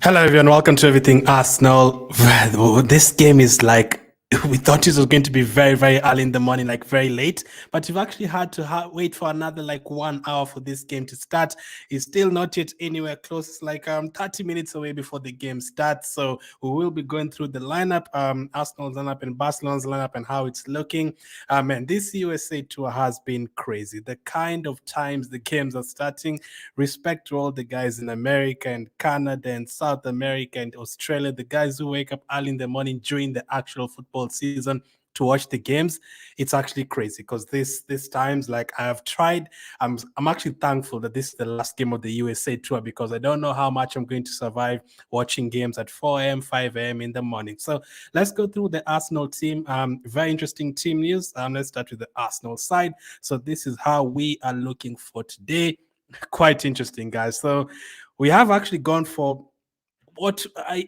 Hello, everyone. Welcome to Everything Arsenal. This game is like we thought it was going to be very, very early in the morning, like very late, but we've actually had to wait for another like 1 hour for this game to start. It's still not yet anywhere close. It's like 30 minutes away before the game starts. So we will be going through the lineup, Arsenal's lineup and Barcelona's lineup and how it's looking. And this USA tour has been crazy. The kind of times the games are starting. Respect to all the guys in America and Canada and South America and Australia, the guys who wake up early in the morning during the actual football season to watch the games. It's actually crazy because this times like I have tried. I'm actually thankful that this is the last game of the USA tour because I don't know how much I'm going to survive watching games at 4 a.m., 5 a.m. in the morning. So let's go through the Arsenal team. Very interesting team news. Let's start with the Arsenal side. So this is how we are looking for today. Quite interesting, guys. So we have actually gone for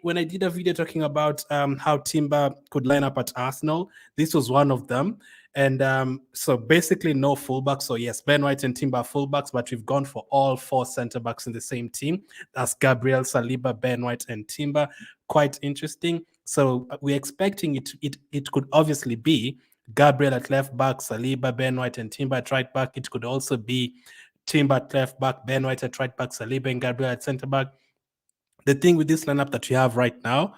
when I did a video talking about how Timber could line up at Arsenal. This was one of them. And so basically no fullbacks. So yes, Ben White and Timber are fullbacks, but we've gone for all four centre backs in the same team. That's Gabriel, Saliba, Ben White, and Timber. Quite interesting. So we're expecting it could obviously be Gabriel at left back, Saliba, Ben White, and Timber at right back. It could also be Timber at left back, Ben White at right back, Saliba and Gabriel at centre back. The thing with this lineup that we have right now,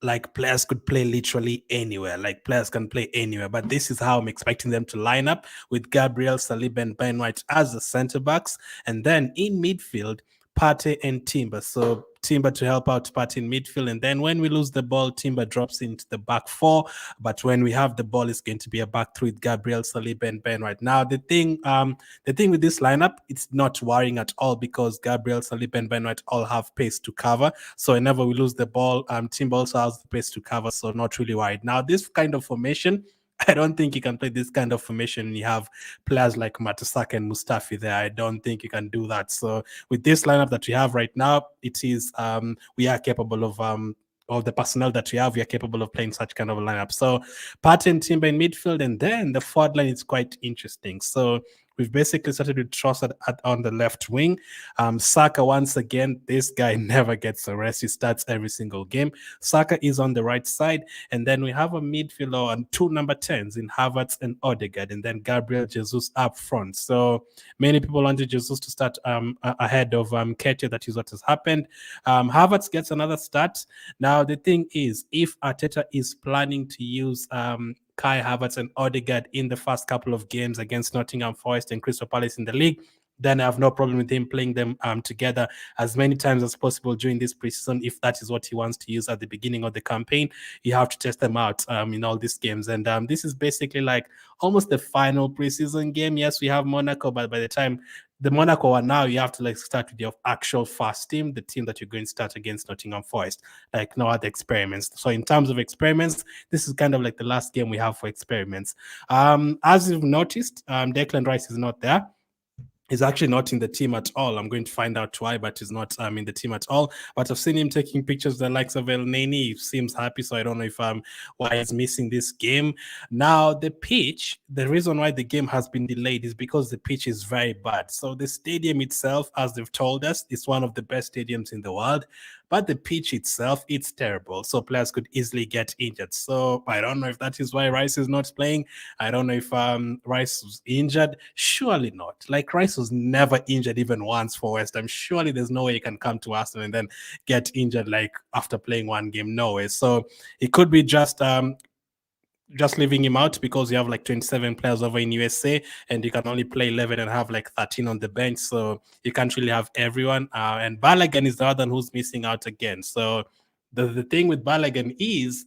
like players could play literally anywhere. Like players can play anywhere. But this is how I'm expecting them to line up with Gabriel, Saliba, and Ben White as the centre backs. And then in midfield, Partey and Timber. So Timber to help out Partey in midfield. And then when we lose the ball, Timber drops into the back four. But when we have the ball, it's going to be a back three with Gabriel, Saliba, and Ben White. Now the thing with this lineup, it's not worrying at all because Gabriel, Saliba, and Ben White all have pace to cover. So whenever we lose the ball, Timber also has the pace to cover. So not really worried. Now this kind of formation, I don't think you can play this kind of formation and you have players like Matasaka and Mustafi there. I don't think you can do that. So with this lineup that we have right now, it is we are capable of the personnel that we have, we are capable of playing such kind of a lineup. So Partey and Timber in midfield, and then the forward line is quite interesting. So we've basically started with Trossard on the left wing. Saka, once again, this guy never gets a rest. He starts every single game. Saka is on the right side. And then we have a midfielder and two number 10s in Havertz and Odegaard. And then Gabriel Jesus up front. So many people wanted Jesus to start ahead of Ketia. That is what has happened. Havertz gets another start. Now, the thing is, if Arteta is planning to use Kai Havertz and Odegaard in the first couple of games against Nottingham Forest and Crystal Palace in the league, then I have no problem with him playing them together as many times as possible during this preseason. If that is what he wants to use at the beginning of the campaign, you have to test them out in all these games. And this is basically like almost the final preseason game. Yes, we have Monaco, but by the time the Monaco one now, you have to like start with your actual first team, the team that you're going to start against Nottingham Forest, like no other experiments. So in terms of experiments, this is kind of like the last game we have for experiments. As you've noticed, Declan Rice is not there. He's actually not in the team at all. I'm going to find out why, but he's not in the team at all. But I've seen him taking pictures of the likes of El Neni. He seems happy, so I don't know if why he's missing this game. Now, the pitch, the reason why the game has been delayed is because the pitch is very bad. So the stadium itself, as they've told us, is one of the best stadiums in the world. But the pitch itself, it's terrible. So players could easily get injured. So I don't know if that is why Rice is not playing. I don't know if Rice was injured. Surely not. Like Rice was never injured even once for West Ham. Surely there's no way he can come to Arsenal and then get injured like after playing one game. No way. So it could be just leaving him out because you have like 27 players over in USA and you can only play 11 and have like 13 on the bench. So you can't really have everyone. And Balogun is the other one who's missing out again. So the thing with Balogun is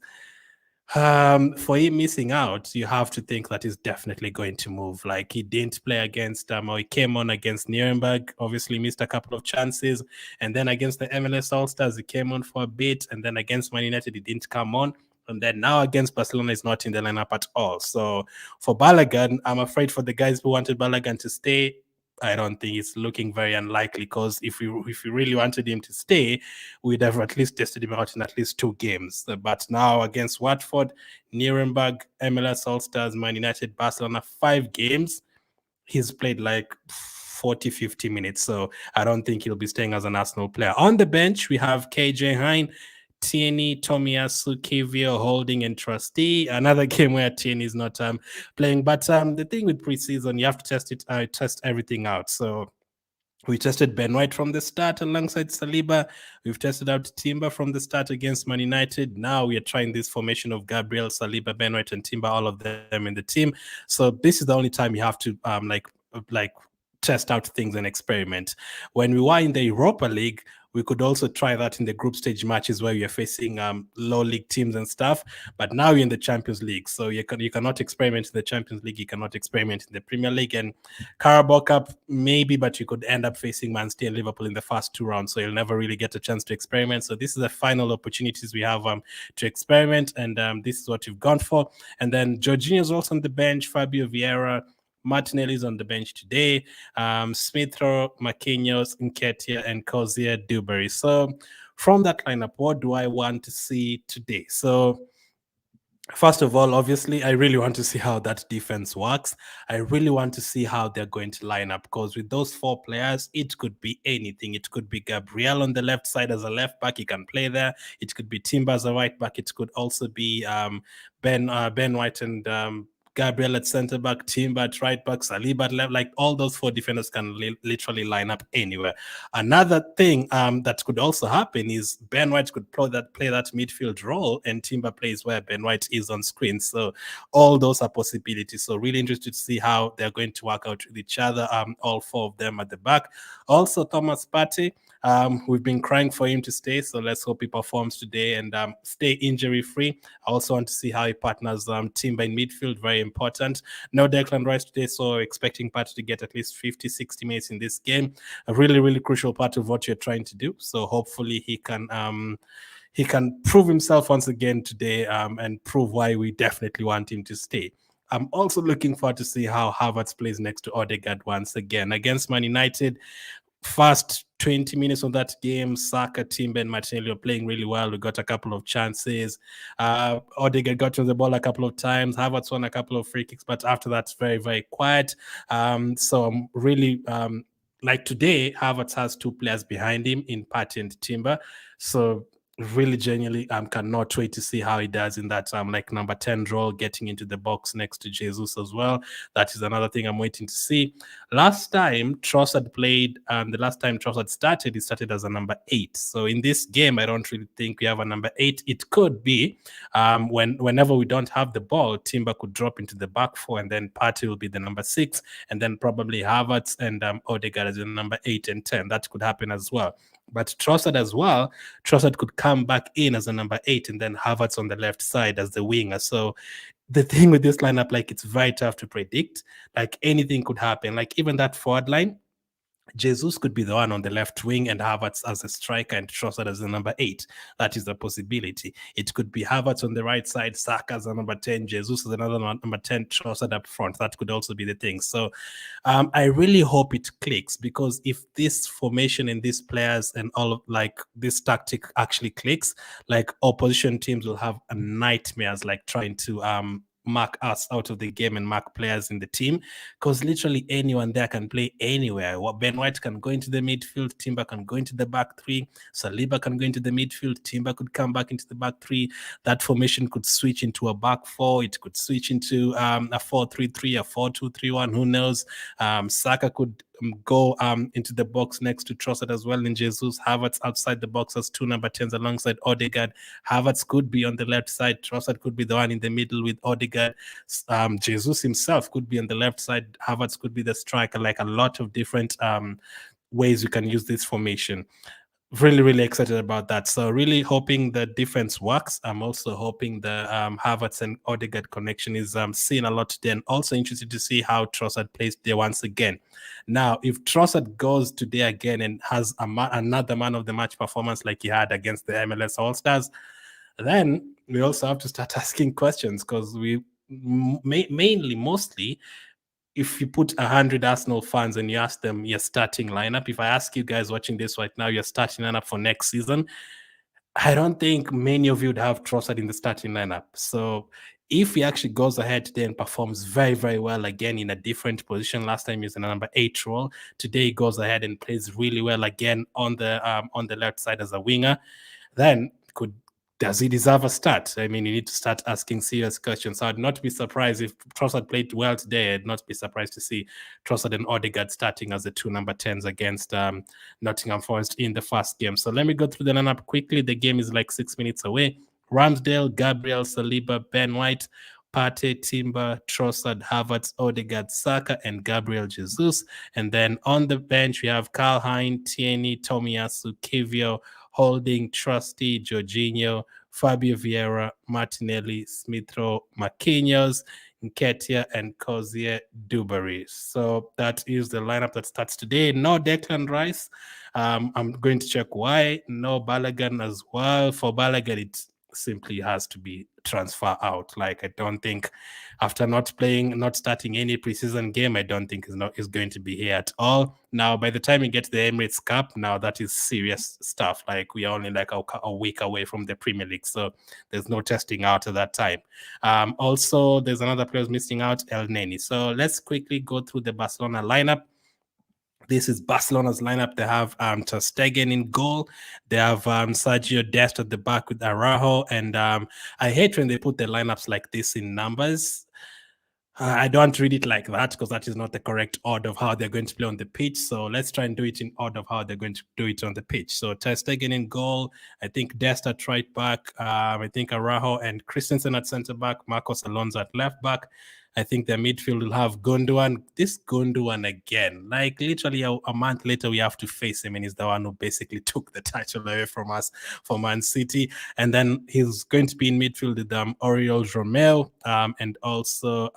for him missing out, you have to think that he's definitely going to move. Like he didn't play against or he came on against Nuremberg, obviously missed a couple of chances, and then against the MLS All-Stars he came on for a bit, and then against Man United he didn't come on. And then now against Barcelona is not in the lineup at all. So for Balogun, I'm afraid for the guys who wanted Balogun to stay, I don't think it's looking very unlikely because if we really wanted him to stay, we'd have at least tested him out in at least 2 games. But now against Watford, Nuremberg, MLS All-Stars, Man United, Barcelona, 5 games, he's played like 40, 50 minutes. So I don't think he'll be staying as an Arsenal player. On the bench, we have KJ Hein, Tierney, Tomiyasu, Kivio, Holding, and Trustee. Another game where Tierney is not playing. But the thing with preseason, you have to test everything out. So we tested Ben White from the start alongside Saliba. We've tested out Timber from the start against Man United. Now we are trying this formation of Gabriel, Saliba, Ben White, and Timber, all of them in the team. So this is the only time you have to like test out things and experiment. When we were in the Europa League, we could also try that in the group stage matches where you're facing low league teams and stuff. But now you're in the Champions League, so you cannot experiment in the Champions League. You cannot experiment in the Premier League and Carabao Cup, maybe, but you could end up facing Man City and Liverpool in the first 2 rounds, so you'll never really get a chance to experiment. So this is the final opportunities we have to experiment, and this is what you've gone for. And then Jorginho's also on the bench, Fabio Vieira, Martinelli's on the bench today. Smith Rowe, Marquinhos, Nketiah, and Cozier Dewberry. So from that lineup, what do I want to see today? So first of all, obviously, I really want to see how that defense works. I really want to see how they're going to line up, because with those 4 players, it could be anything. It could be Gabriel on the left side as a left back. He can play there. It could be Timber as a right back. It could also be Ben White and Gabriel at center back, Timber at right back, Saliba at left. Like, all those 4 defenders can literally line up anywhere. Another thing that could also happen is Ben White could play that midfield role, and Timber plays where Ben White is on screen. So all those are possibilities. So really interested to see how they're going to work out with each other. All 4 of them at the back. Also, Thomas Partey. We've been crying for him to stay, so let's hope he performs today and stay injury-free. I also want to see how he partners Timber in midfield, very important. No Declan Rice today, so expecting Partey to get at least 50, 60 minutes in this game. A really, really crucial part of what you're trying to do. So hopefully he can prove himself once again today and prove why we definitely want him to stay. I'm also looking forward to see how Havertz plays next to Odegaard once again. Against Man United, first 20 minutes of that game, Saka, Timber, and Martinelli were playing really well. We got a couple of chances. Odegaard got to the ball a couple of times. Havertz won a couple of free kicks, but after that's very, very quiet. So I'm really like today, Havertz has 2 players behind him in Partey and Timber. So really genuinely cannot wait to see how he does in that like number 10 role, getting into the box next to Jesus as well. That is another thing I'm waiting to see. Last time Trossard played, the last time Trossard started, he started as a number 8. So in this game, I don't really think we have a number 8. It could be whenever we don't have the ball, Timber could drop into the back 4, and then Partey will be the number 6, and then probably Havertz and Odegaard as the number 8 and 10. That could happen as well. But Trossard as well, Trossard could come back in as a number 8, and then Havertz on the left side as the winger. So the thing with this lineup, like, it's very tough to predict. Like, anything could happen. Like, even that forward line, Jesus could be the one on the left wing and Havertz as a striker and Trossard as the number 8. That is a possibility. It could be Havertz on the right side, Saka as a number 10, Jesus as another number 10, Trossard up front. That could also be the thing. So I really hope it clicks, because if this formation and these players and all of like this tactic actually clicks, like, opposition teams will have nightmares like trying to mark us out of the game and mark players in the team, because literally anyone there can play anywhere. Ben White can go into the midfield, Timber can go into the back 3, Saliba can go into the midfield, Timber could come back into the back 3. That formation could switch into a back 4. It could switch into a 4-3-3, a 4-2-3-1, who knows. Saka could go into the box next to Trossard as well, and Jesus. Havertz outside the box as 2 number 10s alongside Odegaard. Havertz could be on the left side. Trossard could be the one in the middle with Odegaard. Jesus himself could be on the left side. Havertz could be the striker. Like, a lot of different ways you can use this formation. Really, really excited about that. So really hoping the defense works. I'm also hoping the Havertz and Odegaard connection is seen a lot today, and also interested to see how Trossard plays today once again. Now, if Trossard goes today again and has another man of the match performance like he had against the MLS All-Stars, then we also have to start asking questions, because we mostly, if you put 100 Arsenal fans and you ask them your starting lineup, if I ask you guys watching this right now, your starting lineup for next season, I don't think many of you would have Trossard in the starting lineup. So If he actually goes ahead today and performs very, very well again in a different position, last time he was in a number 8 role. Today he goes ahead and plays really well again on the left side as a winger. Then does he deserve a start? I mean, you need to start asking serious questions. So I'd not be surprised if Trossard played well today. I'd not be surprised to see Trossard and Odegaard starting as the two number 10s against Nottingham Forest in the first game. So let me go through the lineup quickly. The game is like 6 minutes away. Ramsdale, Gabriel, Saliba, Ben White, Partey, Timber, Trossard, Havertz, Odegaard, Saka, and Gabriel Jesus. And then on the bench, we have Karl Heinz, Tierney, Tomiyasu, Kivio, Holding, Trusty, Jorginho, Fabio Vieira, Martinelli, Smith-Rowe, Marquinhos, Nketiah, and Cozier Duberry. So that is the lineup that starts today. No Declan Rice. I'm going to check why. No Balogun as well. For Balogun, it simply has to be transfer out. Like, I don't think after not starting any preseason game, I don't think is going to be here at all. Now, by the time you get to the Emirates Cup, now that is serious stuff. Like, we are only like a week away from the Premier League, so there's no testing out at that time. Also, there's another player who's missing out, El Neni. So let's quickly go through the Barcelona lineup. This is Barcelona's lineup. They have Ter Stegen in goal. They have Sergio Dest at the back with Araujo. And I hate when they put the lineups like this in numbers. I don't read it like that because that is not the correct order of how they're going to play on the pitch. So let's try and do it in order of how they're going to do it on the pitch. So Ter Stegen in goal. I think Dest at right back. I think Araujo and Christensen at centre back. Marcos Alonso at left back. I think their midfield will have Gundogan. This Gundogan again, like literally a month later, we have to face him, and he's the one who basically took the title away from us for Man City. And he's going to be in midfield with Oriol Romeu and also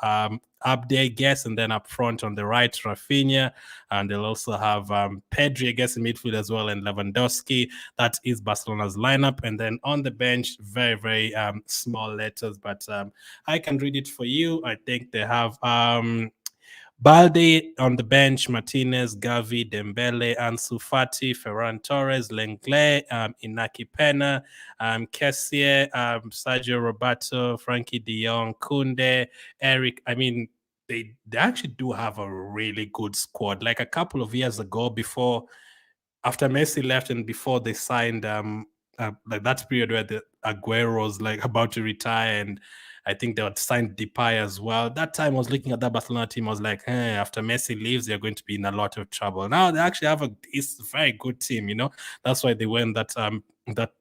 Abde, I guess, and then up front on the right, Rafinha, and they'll also have Pedri, I guess, in midfield as well, and Lewandowski. That is Barcelona's lineup. And then on the bench, very, very small letters, but I can read it for you. I think they have Balde on the bench, Martinez, Gavi, Dembele, Ansu Fati, Ferran Torres, Lenglet, Inaki Pena, Kessié, Sergio Roberto, Frankie de Jong, Kunde, Eric. I mean, they actually do have a really good squad. Like a couple of years ago, after Messi left and before they signed like that period where the Aguero was like about to retire, and I think they had signed Depay as well. That time I was looking at that Barcelona team, I was like, hey, after Messi leaves, they're going to be in a lot of trouble. Now they actually have a very good team, you know. That's why they won that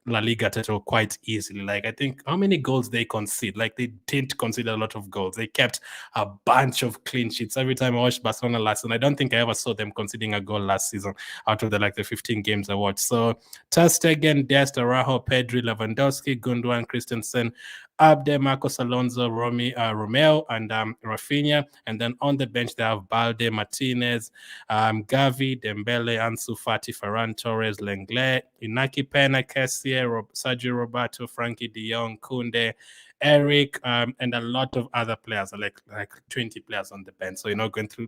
La Liga title quite easily. Like, I think how many goals they concede? Like, they didn't concede a lot of goals. They kept a bunch of clean sheets. Every time I watched Barcelona last season, I don't think I ever saw them conceding a goal last season out of the 15 games I watched. So Ter Stegen, Dest, Araujo, Pedri, Lewandowski, Gundogan, Christensen, Abde, Marcos Alonso, Romeo, and Rafinha. And then on the bench, they have Balde, Martinez, Gavi, Dembele, Ansu Fati, Ferran Torres, Lenglet, Inaki Pena, Kessié, Sergio Roberto, Frankie de Jong, Kunde, Eric, and a lot of other players, like 20 players on the bench. So you're not going to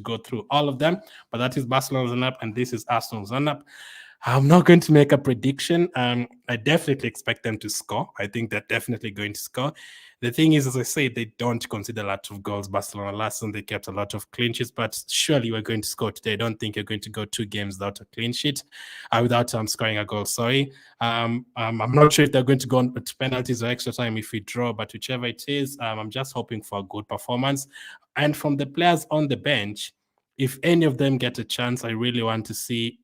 go through all of them, but that is Barcelona's lineup, and this is Arsenal's lineup. I'm not going to make a prediction. I definitely expect them to score. I think they're definitely going to score. The thing is, as I say, they don't concede a lot of goals. Barcelona last season, they kept a lot of clean sheets, but surely we're going to score today. I don't think you're going to go 2 games without a clean sheet, without scoring a goal, sorry. I'm not sure if they're going to go on to penalties or extra time if we draw, but whichever it is, I'm just hoping for a good performance. And from the players on the bench, if any of them get a chance, I really want to see.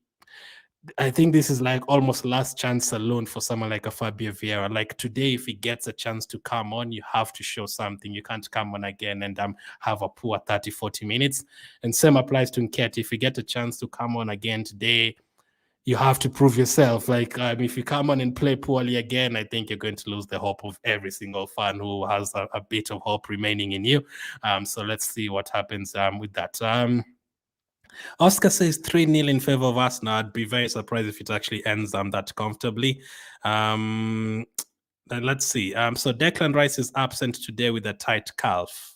I think this is like almost last chance saloon for someone like a Fabio Vieira. Like today, if he gets a chance to come on, you have to show something. You can't come on again and have a poor 30, 40 minutes. And same applies to Nketiah. If you get a chance to come on again today, you have to prove yourself. Like if you come on and play poorly again, I think you're going to lose the hope of every single fan who has a bit of hope remaining in you. So let's see what happens with that. Oscar says 3-0 in favor of Arsenal. I'd be very surprised if it actually ends that comfortably. Let's see. So Declan Rice is absent today with a tight calf.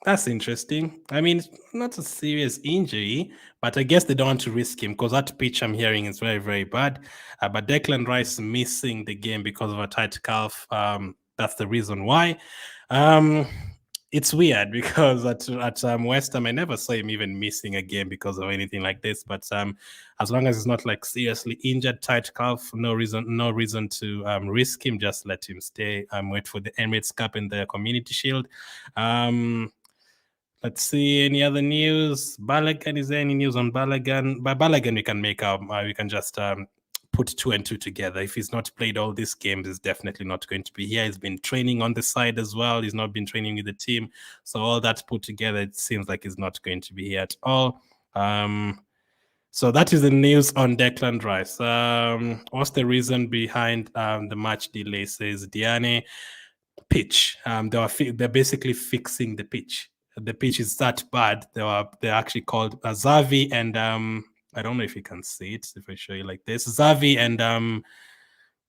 That's interesting. I mean, it's not a serious injury, but I guess they don't want to risk him because that pitch I'm hearing is very, very bad. But Declan Rice missing the game because of a tight calf. That's the reason why. Um, it's weird because at West Ham, I never saw him even missing a game because of anything like this. But as long as he's not like seriously injured, tight calf, no reason to risk him. Just let him stay. Wait for the Emirates Cup and the Community Shield. Let's see any other news. Balogun, is there any news on Balogun? By Balogun, we can make our, we can just put two and two together. If he's not played all these games, he's definitely not going to be here. He's been training on the side as well. He's not been training with the team. So all that put together, it seems like he's not going to be here at all. So that is the news on Declan Rice. What's the reason behind the match delay, says Diane? Pitch. They're basically fixing the pitch. The pitch is that bad. They're actually called Xavi and I don't know if you can see it if I show you like this. Xavi and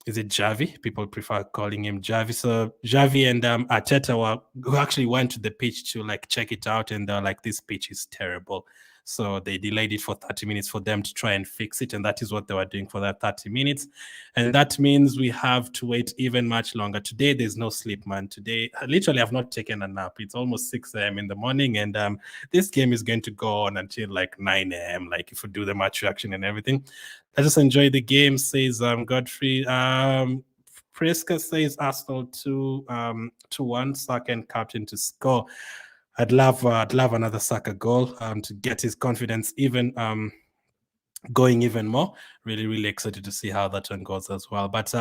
is it Javi? People prefer calling him Javi. So Javi and Arteta who actually went to the pitch to like check it out, and they're like, this pitch is terrible. So they delayed it for 30 minutes for them to try and fix it. And that is what they were doing for that 30 minutes. And that means we have to wait even much longer. Today, there's no sleep, man. Today, literally, I've not taken a nap. It's almost 6 a.m. in the morning. And this game is going to go on until like 9 a.m. Like if we do the match reaction and everything. I just enjoy the game, says Godfrey. Preska says Arsenal 2-1, Saka and captain to score. I'd love another Saka goal to get his confidence even going even more. Really, really excited to see how that one goes as well. But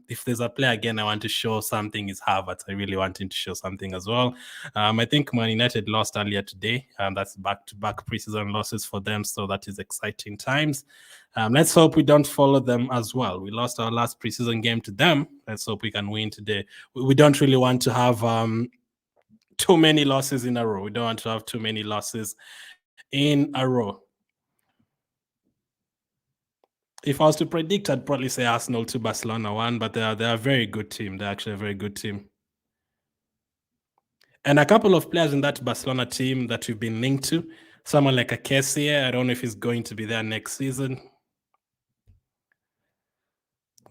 if there's a player again I want to show something is Havertz. I really want him to show something as well. I think Man United lost earlier today. That's back-to-back preseason losses for them, so that is exciting times. Let's hope we don't follow them as well. We lost our last preseason game to them. Let's hope we can win today. We don't really want to have too many losses in a row. We don't want to have too many losses in a row. If I was to predict, I'd probably say Arsenal 2, Barcelona 1, but they're a very good team. They're actually a very good team. And a couple of players in that Barcelona team that we've been linked to, someone like a Kessie, I don't know if he's going to be there next season.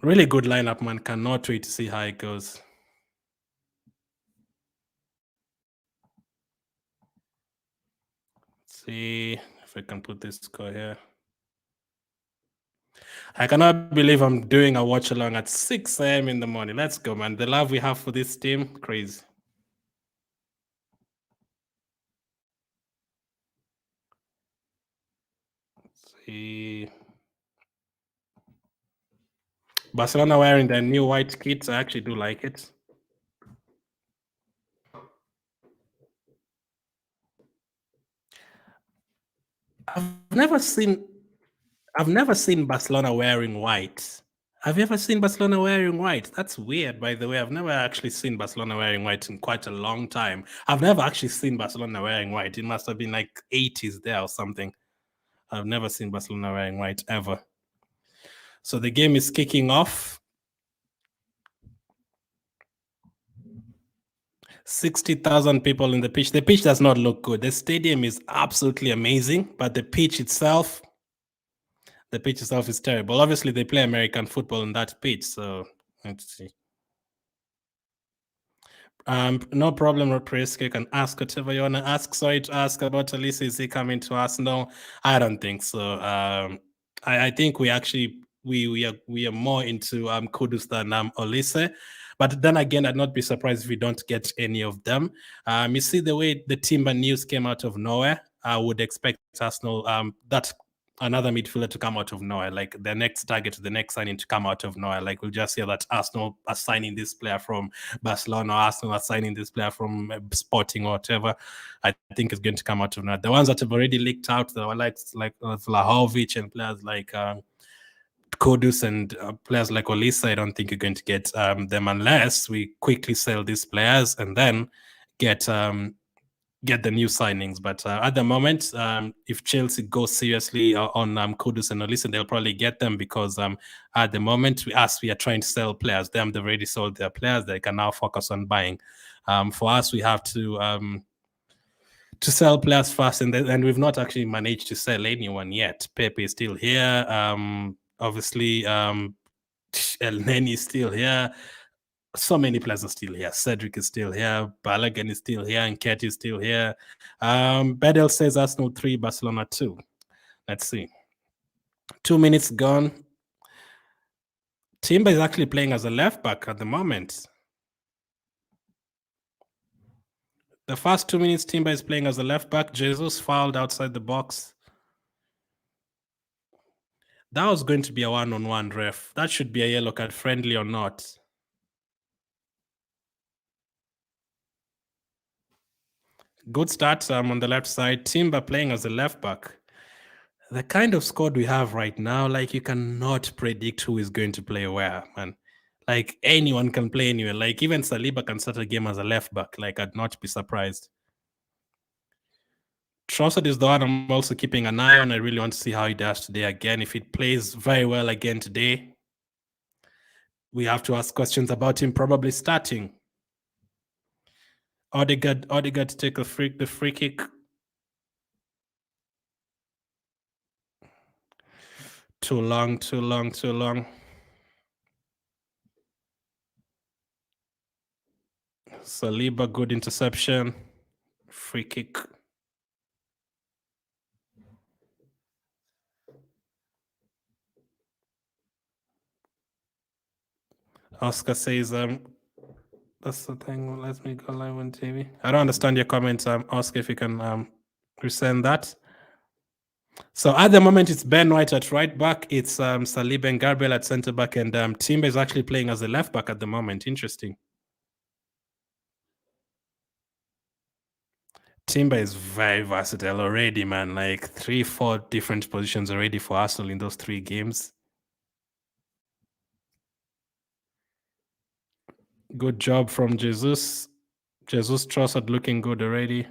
Really good lineup, man. Cannot wait to see how it goes. Let's see if I can put this score here. I cannot believe I'm doing a watch along at 6 a.m. in the morning. Let's go, man. The love we have for this team, crazy. Let's see. Barcelona wearing their new white kits. I actually do like it. I've never seen Barcelona wearing white. Have you ever seen Barcelona wearing white? That's weird, by the way. I've never actually seen Barcelona wearing white in quite a long time. I've never actually seen Barcelona wearing white. It must have been like 80s there or something. I've never seen Barcelona wearing white ever. So the game is kicking off. 60,000 people in the pitch. The pitch does not look good. The stadium is absolutely amazing, but the pitch itself is terrible. Obviously, they play American football on that pitch, so let's see. No problem, Prisk. You can ask whatever you want to ask. Sorry to ask about Elise. Is he coming to Arsenal? I don't think so. I think we actually we are more into Kudus than Olise. But then again, I'd not be surprised if we don't get any of them. You see the way the Timber news came out of nowhere. I would expect Arsenal that another midfielder to come out of nowhere, like the next target, the next signing to come out of nowhere. Like we'll just hear that Arsenal are signing this player from Barcelona, or Arsenal are signing this player from Sporting or whatever. I think it's going to come out of nowhere. The ones that have already leaked out, that were like Vlahovic and players like Kodus and players like Olisa, I don't think you're going to get them unless we quickly sell these players and then get the new signings. But at the moment, if Chelsea goes seriously on Kudus and Olisa, they'll probably get them because at the moment, we are trying to sell players. They've already sold their players. They can now focus on buying. For us, we have to to sell players fast, and we've not actually managed to sell anyone yet. Pepe is still here. Obviously, El Neni is still here. So many players are still here. Cedric is still here. Balogun is still here. And Nketiah is still here. Bedell says Arsenal 3, Barcelona 2. Let's see. 2 minutes gone. Timber is actually playing as a left back at the moment. The first 2 minutes, Timber is playing as a left back. Jesus fouled outside the box. That was going to be a one-on-one, ref. That should be a yellow card, friendly or not. Good start on the left side. Timber playing as a left back. The kind of squad we have right now, like, you cannot predict who is going to play where, man. Like, anyone can play anywhere. Like, even Saliba can start a game as a left back. Like, I'd not be surprised. Trossard is the one I'm also keeping an eye on. I really want to see how he does today again. If he plays very well again today, we have to ask questions about him probably starting. Odegaard to take the free kick. Too long. Saliba, good interception. Free kick. Oscar says, that's the thing. Let me go live on TV. I don't understand your comments. Oscar, if you can resend that. So at the moment, it's Ben White at right back. It's Saliba and Gabriel at center back, and Timber is actually playing as a left back at the moment. Interesting. Timber is very versatile already, man. Like 3-4 different positions already for Arsenal in those 3 games. Good job from Jesus. Jesus Trossard looking good already.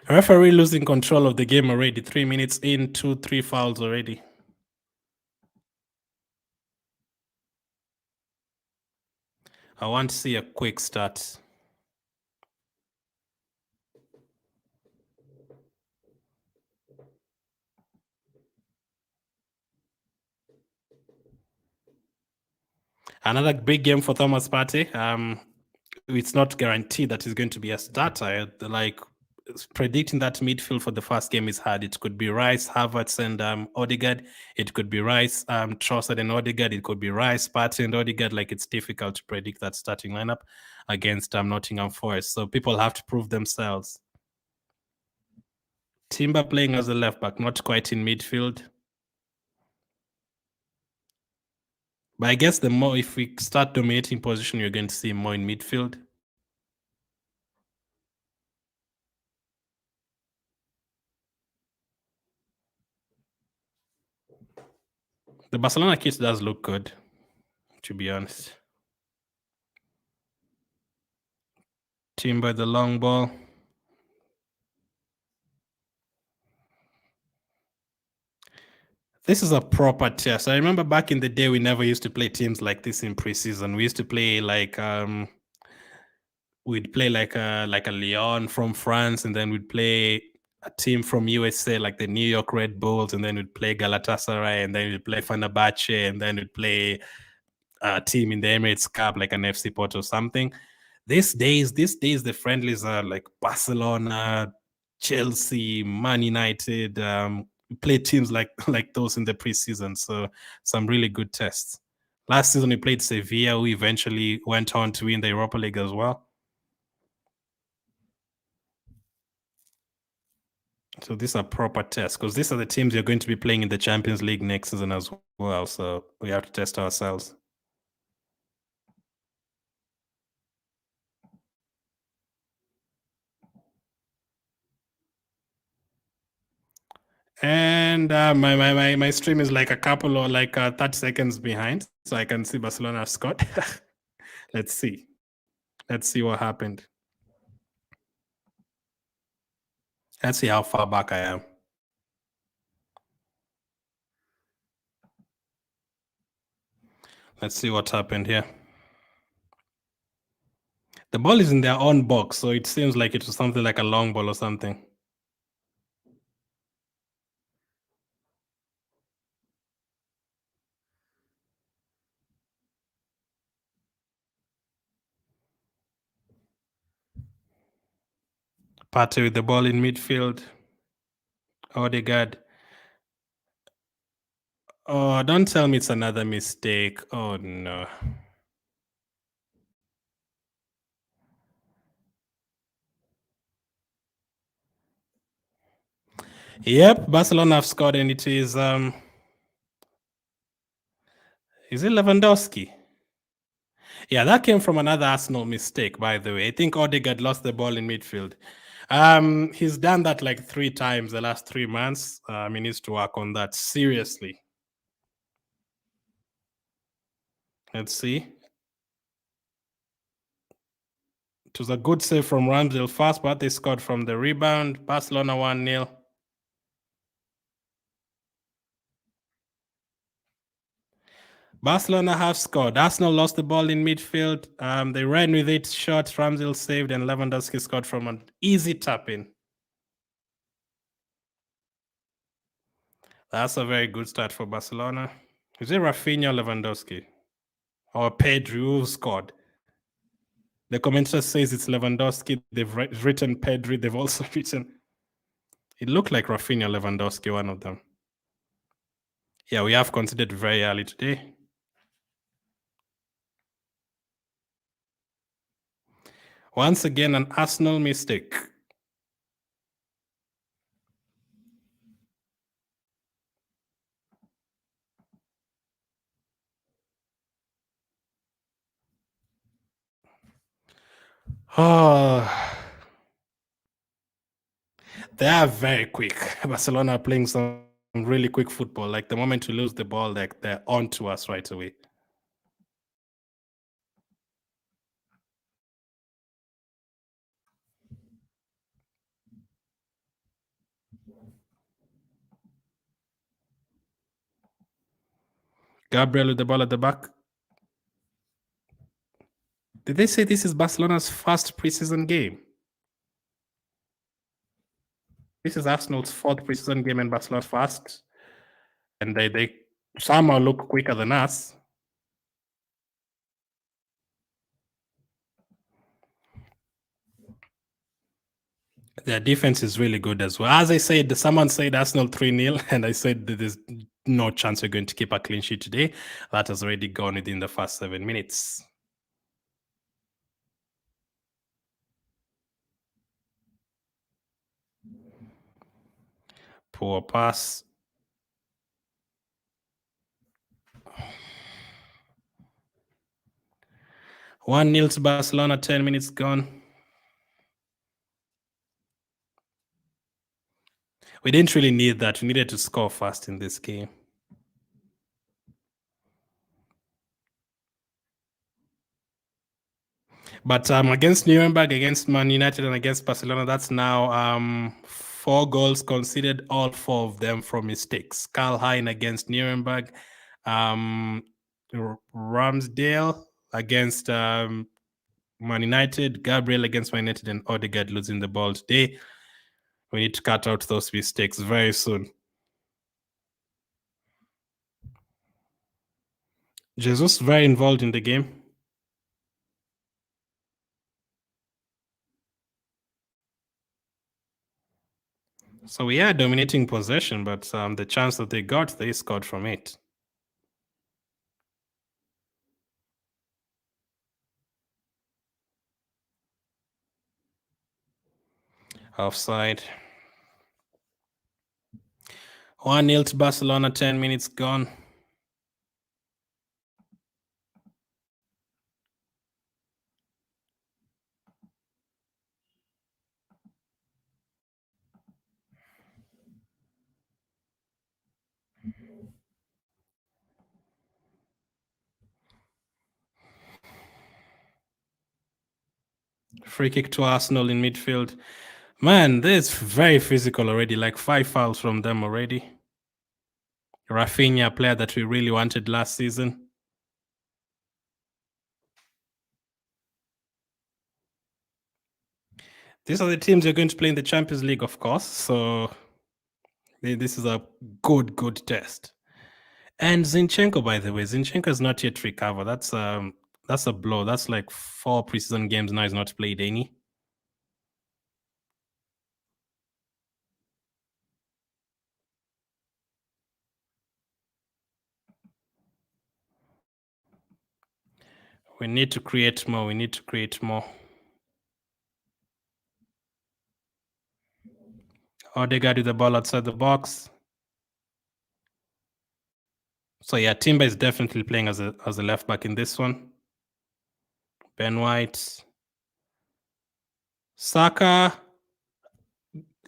Referee losing control of the game already. 3 minutes in, 2-3 fouls already. I want to see a quick start. Another big game for Thomas Partey. It's not guaranteed that he's going to be a starter. Like, predicting that midfield for the first game is hard. It could be Rice, Havertz, and Odegaard. It could be Rice, Trossard, and Odegaard. It could be Rice, Partey, and Odegaard. Like, it's difficult to predict that starting lineup against Nottingham Forest. So people have to prove themselves. Timber playing as a left back, not quite in midfield. But I guess the more, if we start dominating position, you're going to see more in midfield. The Barcelona kit does look good, to be honest. Timber, the long ball. This is a proper test. I remember back in the day, we never used to play teams like this in preseason. We used to play like we'd play like a Lyon from France, and then we'd play a team from USA like the New York Red Bulls, and then we'd play Galatasaray, and then we'd play Fenerbahce, and then we'd play a team in the Emirates Cup like an FC Porto or something. These days, the friendlies are like Barcelona, Chelsea, Man United. Play teams like those in the preseason, so some really good tests. Last season we played Sevilla, who eventually went on to win the Europa League as well. So these are proper tests, because these are the teams you're going to be playing in the Champions League next season as well. So we have to test ourselves. And my stream is like a couple or like 30 seconds behind, so I can see Barcelona scored. Let's see what happened. Let's see how far back I am. Let's see what happened here. The ball is in their own box, so it seems like it was something like a long ball or something. Partey with the ball in midfield. Odegaard. Oh, don't tell me it's another mistake. Oh, no. Yep, Barcelona have scored, and it is it Lewandowski? Yeah, that came from another Arsenal mistake, by the way. I think Odegaard lost the ball in midfield. He's done that like 3 times the last 3 months. He needs to work on that seriously. Let's see. It was a good save from Ramsdale first, but they scored from the rebound. Barcelona 1-0. Barcelona have scored. Arsenal lost the ball in midfield. They ran with 8 shots. Ramsdale saved, and Lewandowski scored from an easy tap-in. That's a very good start for Barcelona. Is it Rafinha or Lewandowski? Or Pedri who scored? The commentator says it's Lewandowski. They've written Pedri. They've also written... It looked like Rafinha, Lewandowski, one of them. Yeah, we have considered very early today. Once again, an Arsenal mistake. Oh, they are very quick. Barcelona are playing some really quick football. Like the moment you lose the ball, like they're on to us right away. Gabriel with the ball at the back. Did they say this is Barcelona's first preseason game? This is Arsenal's 4th preseason game and Barcelona's first. And they somehow look quicker than us. Their defense is really good as well. As I said, someone said Arsenal 3-0, and I said that there's no chance we're going to keep a clean sheet today. That has already gone within the first 7 minutes. Poor pass. 1-0 to Barcelona, 10 minutes gone. We didn't really need that. We needed to score fast in this game. But against Nuremberg, against Man United, and against Barcelona, that's now 4 goals conceded, all 4 of them from mistakes. Karl Hein against Nuremberg, Ramsdale against Man United, Gabriel against Man United, and Odegaard losing the ball today. We need to cut out those mistakes very soon. Jesus very involved in the game. So we are dominating possession, but the chance that they got, they scored from it. Offside. 1-0 to Barcelona, 10 minutes gone. Free kick to Arsenal in midfield. Man, this is very physical already, like 5 fouls from them already. Rafinha, player that we really wanted last season. These are the teams you're going to play in the Champions League, of course. So this is a good test. And Zinchenko, by the way, Zinchenko has not yet recovered. That's a blow. That's like 4 preseason games now. He's not played any. We need to create more. We need to create more. Odegaard with the ball outside the box. So yeah, Timber is definitely playing as a left back in this one. Ben White. Saka.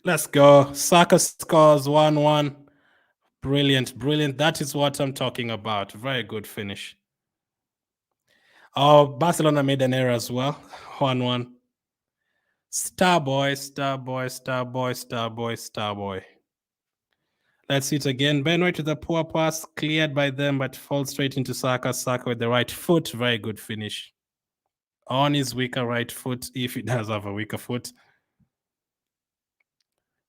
Let's go. Saka scores 1-1. Brilliant. That is what I'm talking about. Very good finish. Oh, Barcelona made an error as well. 1-1. Starboy. Let's see it again. Ben White with a poor pass, cleared by them, but falls straight into Saka. Saka with the right foot. Very good finish. On his weaker right foot, if he does have a weaker foot.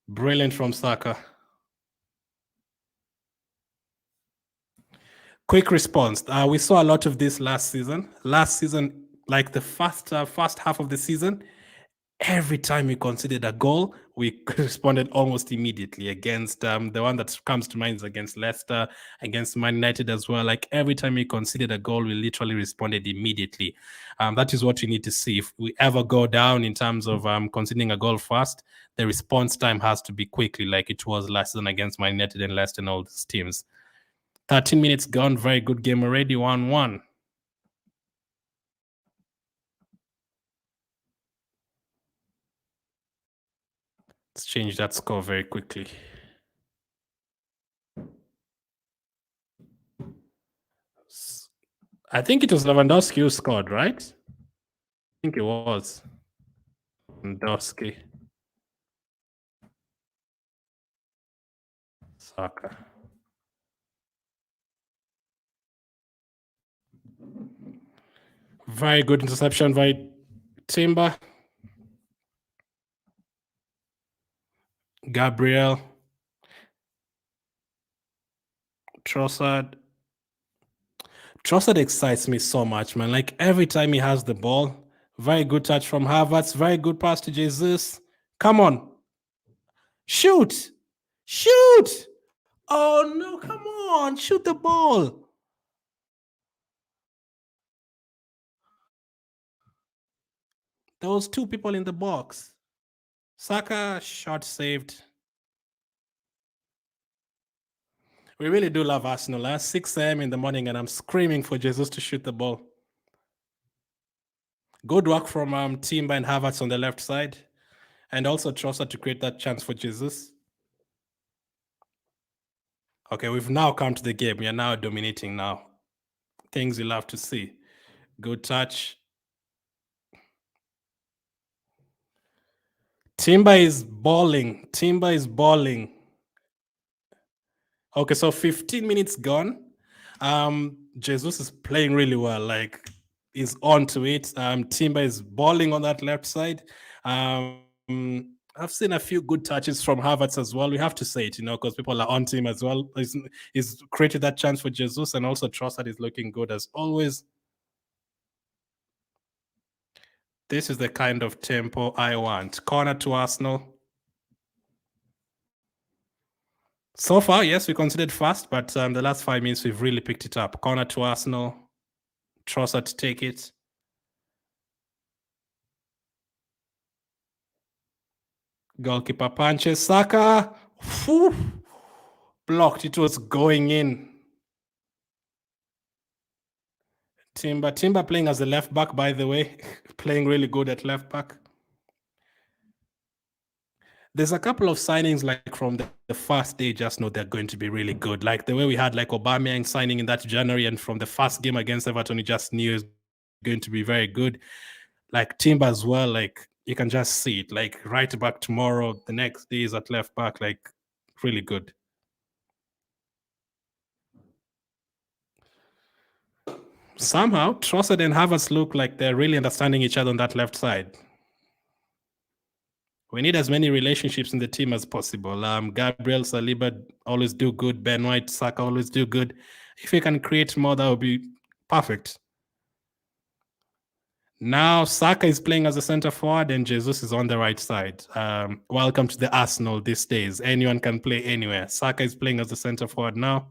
Brilliant from Saka. Quick response. We saw a lot of this last season. Like the first half of the season, every time we conceded a goal, we responded almost immediately. Against the one that comes to mind is against Leicester, against Man United as well. Like every time we conceded a goal, we literally responded immediately. That is what we need to see. If we ever go down in terms of conceding a goal fast, the response time has to be quickly, like it was last season against Man United and Leicester and all these teams. 13 minutes gone. Very good game already. 1-1. Let's change that score very quickly. I think it was Lewandowski who scored, right? I think it was Lewandowski. Saka. Very good interception by Timber. Gabriel. Trossard. Trossard excites me so much, man. Like every time he has the ball, very good touch from Havertz, very good pass to Jesus. Come on. Shoot. Oh no, come on. Shoot the ball. There was 2 people in the box. Saka, shot saved. We really do love Arsenal. 6 a.m. in the morning, and I'm screaming for Jesus to shoot the ball. Good work from Timber and Havertz on the left side, and also Trossard to create that chance for Jesus. Okay, we've now come to the game. We are now dominating now. Things you'll have to see. Good touch. Timber is balling. Okay, so 15 minutes gone. Jesus is playing really well. Like, he's on to it. Timber is balling on that left side. I've seen a few good touches from Havertz as well. We have to say it, because people are on him as well. He's created that chance for Jesus, and also Trossard is looking good as always. This is the kind of tempo I want. Corner to Arsenal. So far, yes, we considered fast, but the last 5 minutes, we've really picked it up. Corner to Arsenal. Trossard to take it. Goalkeeper punches. Saka. Whew. Blocked. It was going in. Timber playing as a left back, by the way. Playing really good at left back. There's a couple of signings like from the first day, just know they're going to be really good. Like the way we had like Aubameyang signing in that January, and from the first game against Everton, you just knew it's going to be very good. Like Timber as well, like you can just see it. Like right back tomorrow, the next day is at left back, like really good. Somehow, Trossard and Havertz look like they're really understanding each other on that left side. We need as many relationships in the team as possible. Gabriel, Saliba always do good. Ben White, Saka always do good. If we can create more, that would be perfect. Now Saka is playing as a center forward and Jesus is on the right side. Welcome to the Arsenal these days. Anyone can play anywhere. Saka is playing as a center forward now.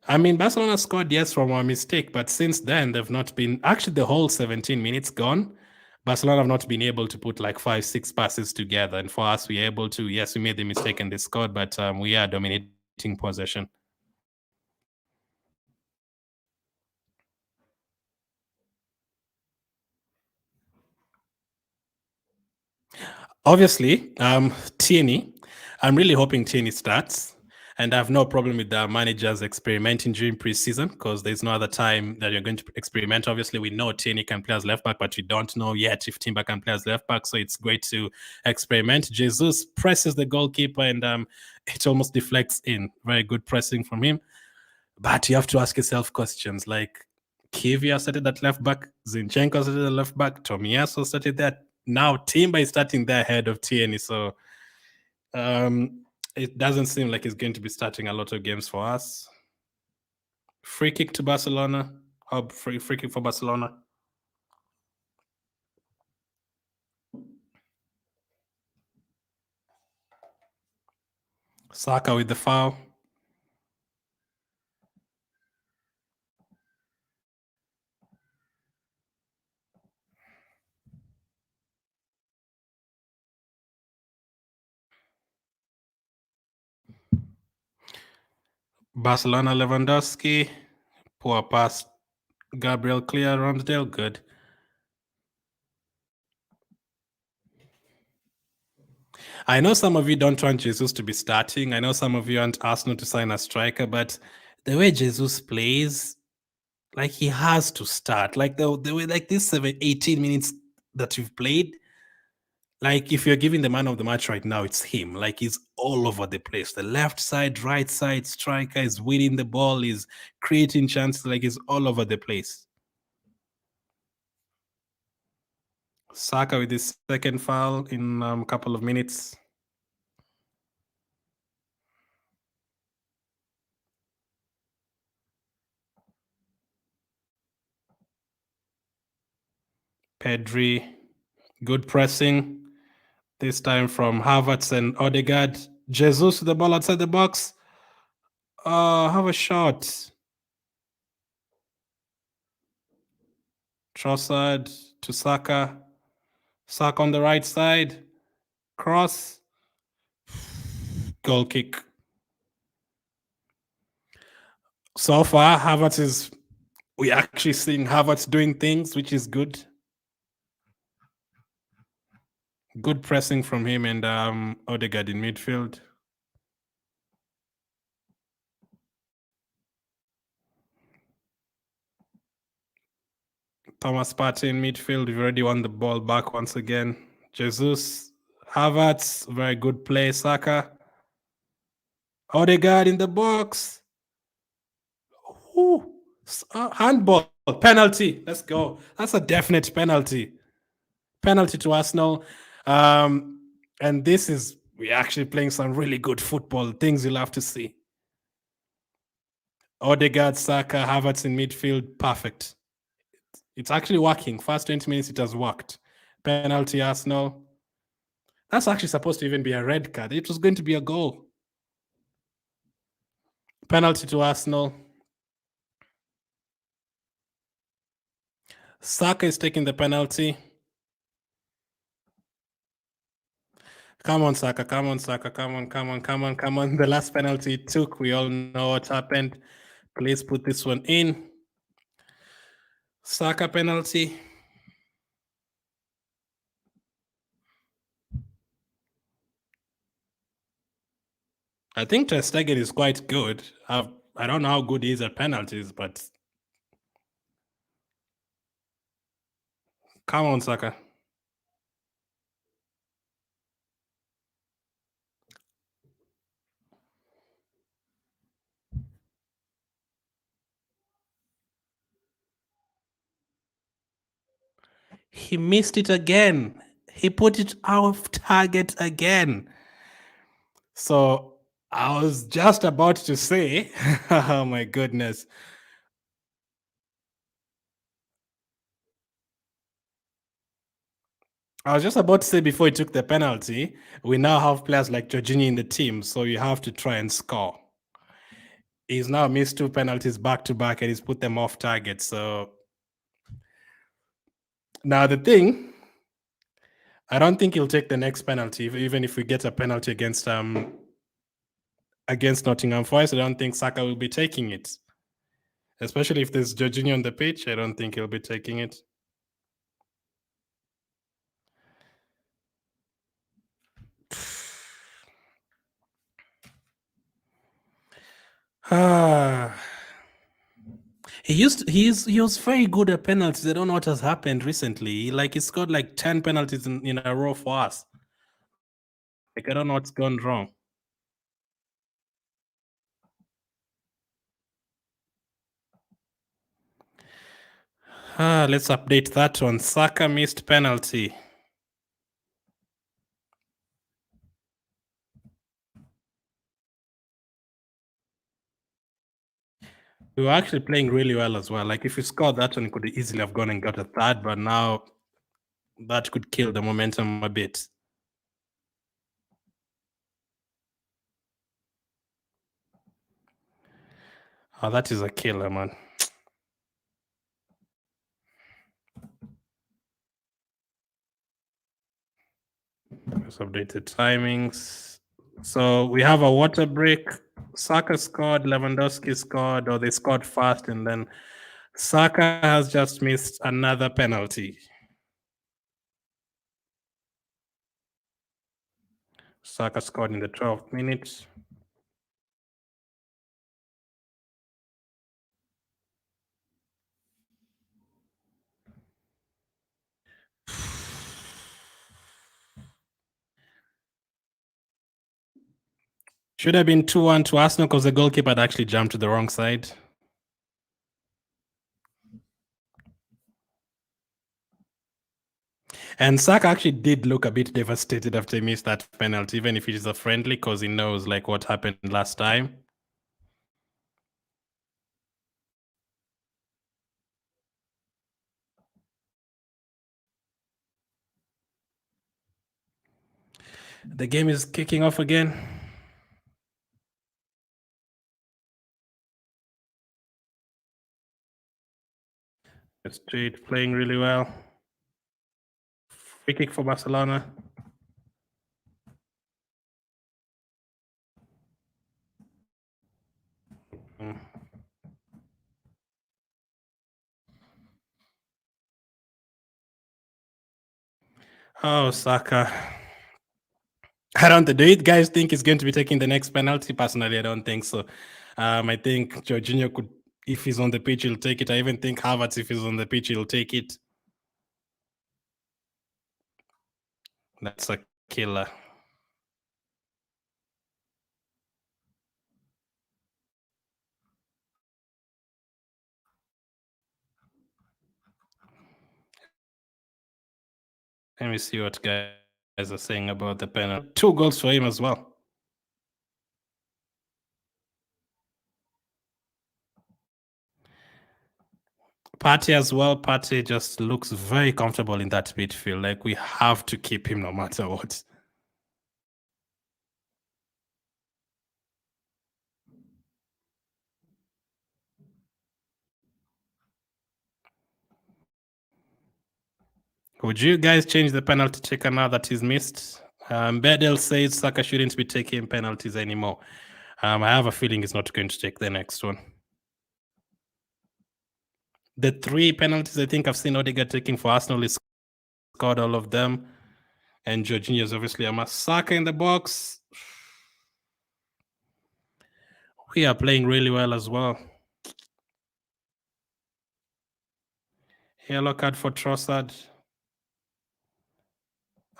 I mean, Barcelona scored, yes, from our mistake, but since then, they've not been actually the whole 17 minutes gone. Barcelona have not been able to put like 5-6 passes together. And for us, we're able to, yes, we made the mistake and they scored, but we are dominating possession. Obviously, Tierney, I'm really hoping Tierney starts. And I have no problem with the managers experimenting during preseason because there's no other time that you're going to experiment. Obviously, we know Tierney can play as left back, but we don't know yet if Timber can play as left back. So it's great to experiment. Jesus presses the goalkeeper and it almost deflects in. Very good pressing from him. But you have to ask yourself questions like Kivia started at left back, Zinchenko started at left back, Tomiyasu started there. Now Timber is starting there ahead of Tierney. So it doesn't seem like he's going to be starting a lot of games for us. Free kick to Barcelona. Free kick for Barcelona. Saka with the foul. Barcelona Lewandowski. Poor pass. Gabriel clear. Ramsdale. Good. I know some of you don't want Jesus to be starting. I know some of you want Arsenal to sign a striker, but the way Jesus plays, like he has to start. Like the way, like this 18 minutes that you've played, like if you're giving the man of the match right now, it's him. Like he's all over the place. The left side, right side, striker is winning the ball, is creating chances, like he's all over the place. Saka with his second foul in a couple of minutes. Pedri, good pressing. This time from Havertz and Odegaard. Jesus with the ball outside the box. Have a shot. Trossard to Saka. Saka on the right side. Cross. Goal kick. So far, we're actually seeing Havertz doing things, which is good. Good pressing from him and Odegaard in midfield. Thomas Partey in midfield. We've already won the ball back once again. Jesus, Havertz, very good play. Saka. Odegaard in the box. Ooh, handball. Penalty. Let's go. That's a definite penalty. Penalty to Arsenal. And we're actually playing some really good football. Things you'll have to see. Odegaard, Saka, Havertz in midfield. Perfect. It's actually working. First 20 minutes, it has worked. Penalty, Arsenal. That's actually supposed to even be a red card. It was going to be a goal. Penalty to Arsenal. Saka is taking the penalty. Come on, Saka. Come on, Saka. Come on, come on, come on, come on. The last penalty it took. We all know what happened. Please put this one in. Saka penalty. I think Ter Stegen is quite good. I don't know how good he is at penalties, but come on, Saka. He missed it again. He put it off target again. So I was just about to say, oh my goodness. I was just about to say before he took the penalty, we now have players like Jorginho in the team, so you have to try and score. He's now missed 2 penalties back to back and he's put them off target. So now the thing, I don't think he'll take the next penalty, even if we get a penalty against Nottingham Forest. I don't think Saka will be taking it, especially if there's Jorginho on the pitch. I don't think he'll be taking it. He was very good at penalties. I don't know what has happened recently. Like he scored like 10 penalties in a row for us. Like I don't know what's gone wrong. Let's update that one. Saka missed penalty. We were actually playing really well as well. Like if we scored that one, we could easily have gone and got a third, but now that could kill the momentum a bit. Oh, that is a killer, man. Let's update the timings. So we have a water break. Saka scored, Lewandowski scored, or they scored fast, and then Saka has just missed another penalty. Saka scored in the 12th minute. Should have been 2-1 to Arsenal because the goalkeeper had actually jumped to the wrong side. And Saka actually did look a bit devastated after he missed that penalty, even if it is a friendly, because he knows like what happened last time. The game is kicking off again. Street playing really well. Free kick for Barcelona. Oh, Saka. I don't. Do you guys think he's going to be taking the next penalty? Personally, I don't think so. I think Jorginho could, if he's on the pitch, he'll take it. I even think Havertz, if he's on the pitch, he'll take it. That's a killer. Let me see what guys are saying about the penalty. 2 goals for him as well. Partey as well. Partey just looks very comfortable in that midfield. Like we have to keep him no matter what. Would you guys change the penalty taker now that he's missed? Bedell says Saka shouldn't be taking penalties anymore. I have a feeling he's not going to take the next one. The 3 penalties I think I've seen Odegaard taking for Arsenal, he scored all of them. And Jorginho is obviously a must. Saka in the box. We are playing really well as well. Yellow card for Trossard.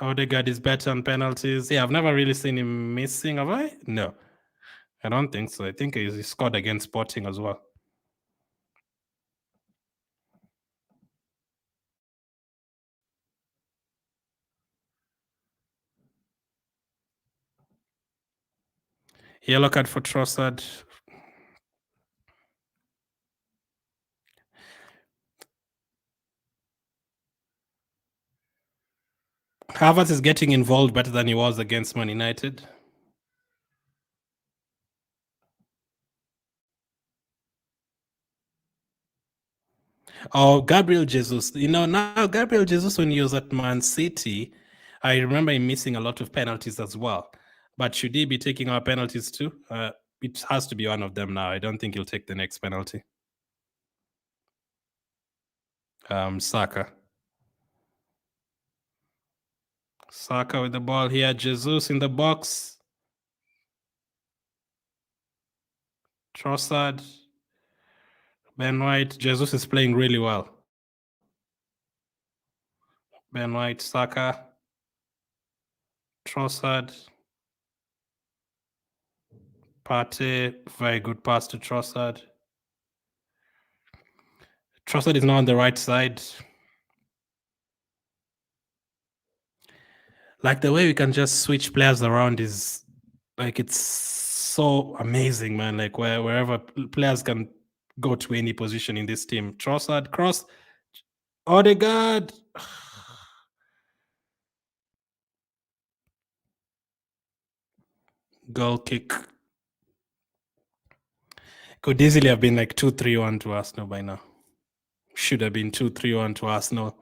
Odegaard is better on penalties. Yeah, I've never really seen him missing, have I? No, I don't think so. I think he scored against Sporting as well. Yellow card for Trossard. Havertz is getting involved better than he was against Man United. Oh, Gabriel Jesus. Now Gabriel Jesus, when he was at Man City, I remember him missing a lot of penalties as well. But should he be taking our penalties too? It has to be one of them now. I don't think he'll take the next penalty. Saka. Saka with the ball here. Jesus in the box. Trossard. Ben White. Jesus is playing really well. Ben White, Saka. Trossard. Partey. Very good pass to Trossard. Trossard is now on the right side. Like the way we can just switch players around is like it's so amazing, man. Like wherever players can go to any position in this team. Trossard cross, Odegaard. Goal kick. Could easily have been like 2-3-1 to Arsenal by now. Should have been 2-3-1 to Arsenal.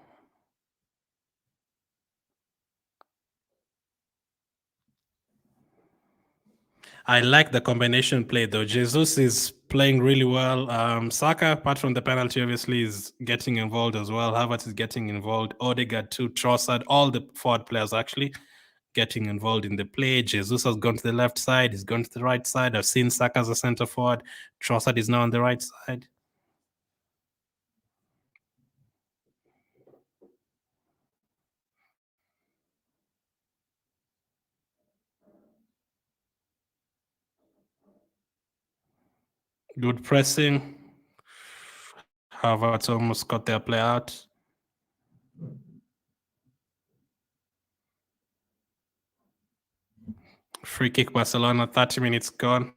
I like the combination play though. Jesus is playing really well. Saka, apart from the penalty, obviously is getting involved as well. Havertz is getting involved. Odegaard too. Trossard, all the forward players actually getting involved in the play. Jesus has gone to the left side. He's gone to the right side. I've seen Saka as a centre forward. Trossard is now on the right side. Good pressing. Havertz almost got their play out. Free kick Barcelona, 30 minutes gone.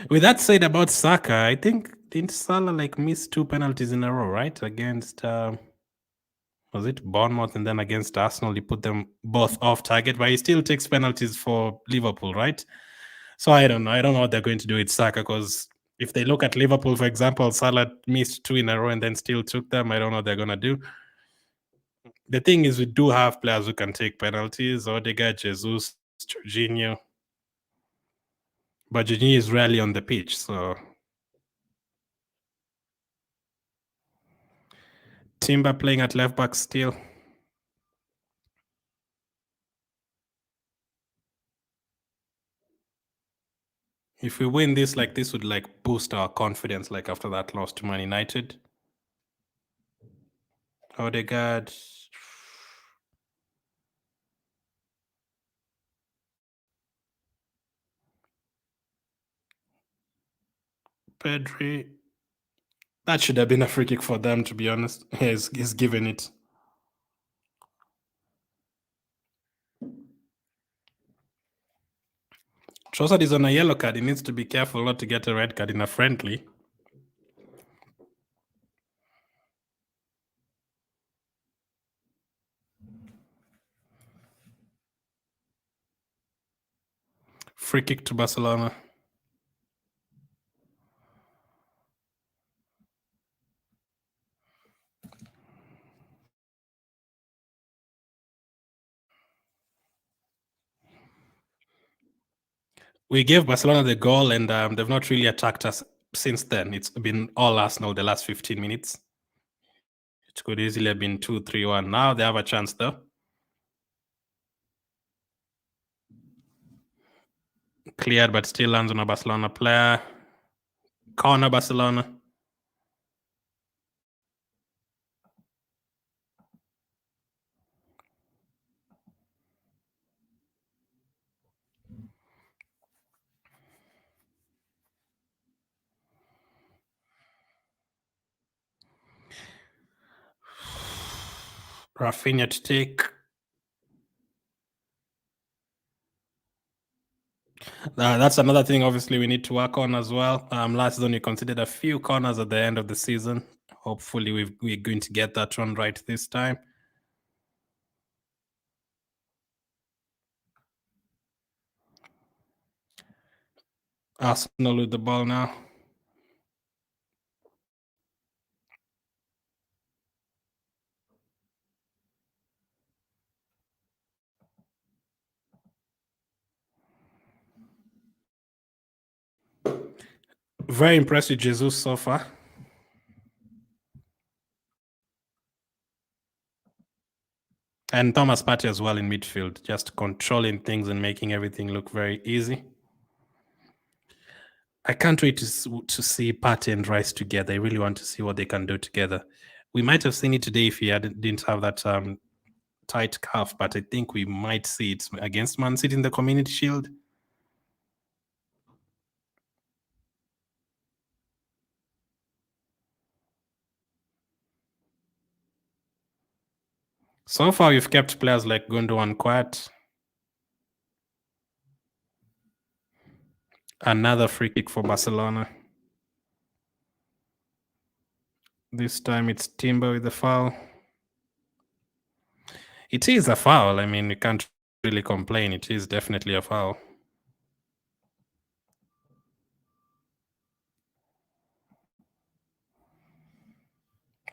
With that said about Saka, I think didn't Salah like miss 2 penalties in a row, right? Against was it Bournemouth and then against Arsenal, he put them both off target, but he still takes penalties for Liverpool, right? So I don't know. I don't know what they're going to do with Saka because if they look at Liverpool, for example, Salah missed 2 in a row and then still took them. I don't know what they're gonna do. The thing is, we do have players who can take penalties. Odegaard, Jesus, Jorginho. But Jorginho is rarely on the pitch, so Timber playing at left back still. If we win this, like this would like boost our confidence, like after that loss to Man United. Odegaard. Pedri. That should have been a free kick for them, to be honest. He's given it. Trossard is on a yellow card. He needs to be careful not to get a red card in a friendly. Free kick to Barcelona. We gave Barcelona the goal and they've not really attacked us since then. It's been all Arsenal the last 15 minutes. It could easily have been 2-3-1. Now they have a chance though. Cleared, but still lands on a Barcelona player. Corner Barcelona. Rafinha to take. That's another thing, obviously, we need to work on as well. Last season, we considered a few corners at the end of the season. Hopefully, we're going to get that one right this time. Arsenal with the ball now. Very impressed with Jesus so far. And Thomas Partey as well in midfield, just controlling things and making everything look very easy. I can't wait to see Partey and Rice together. I really want to see what they can do together. We might have seen it today if he didn't have that tight calf, but I think we might see it against Man City in the Community Shield. So far, we've kept players like Gundogan quiet. Another free kick for Barcelona. This time it's Timber with the foul. It is a foul. I mean, we can't really complain. It is definitely a foul.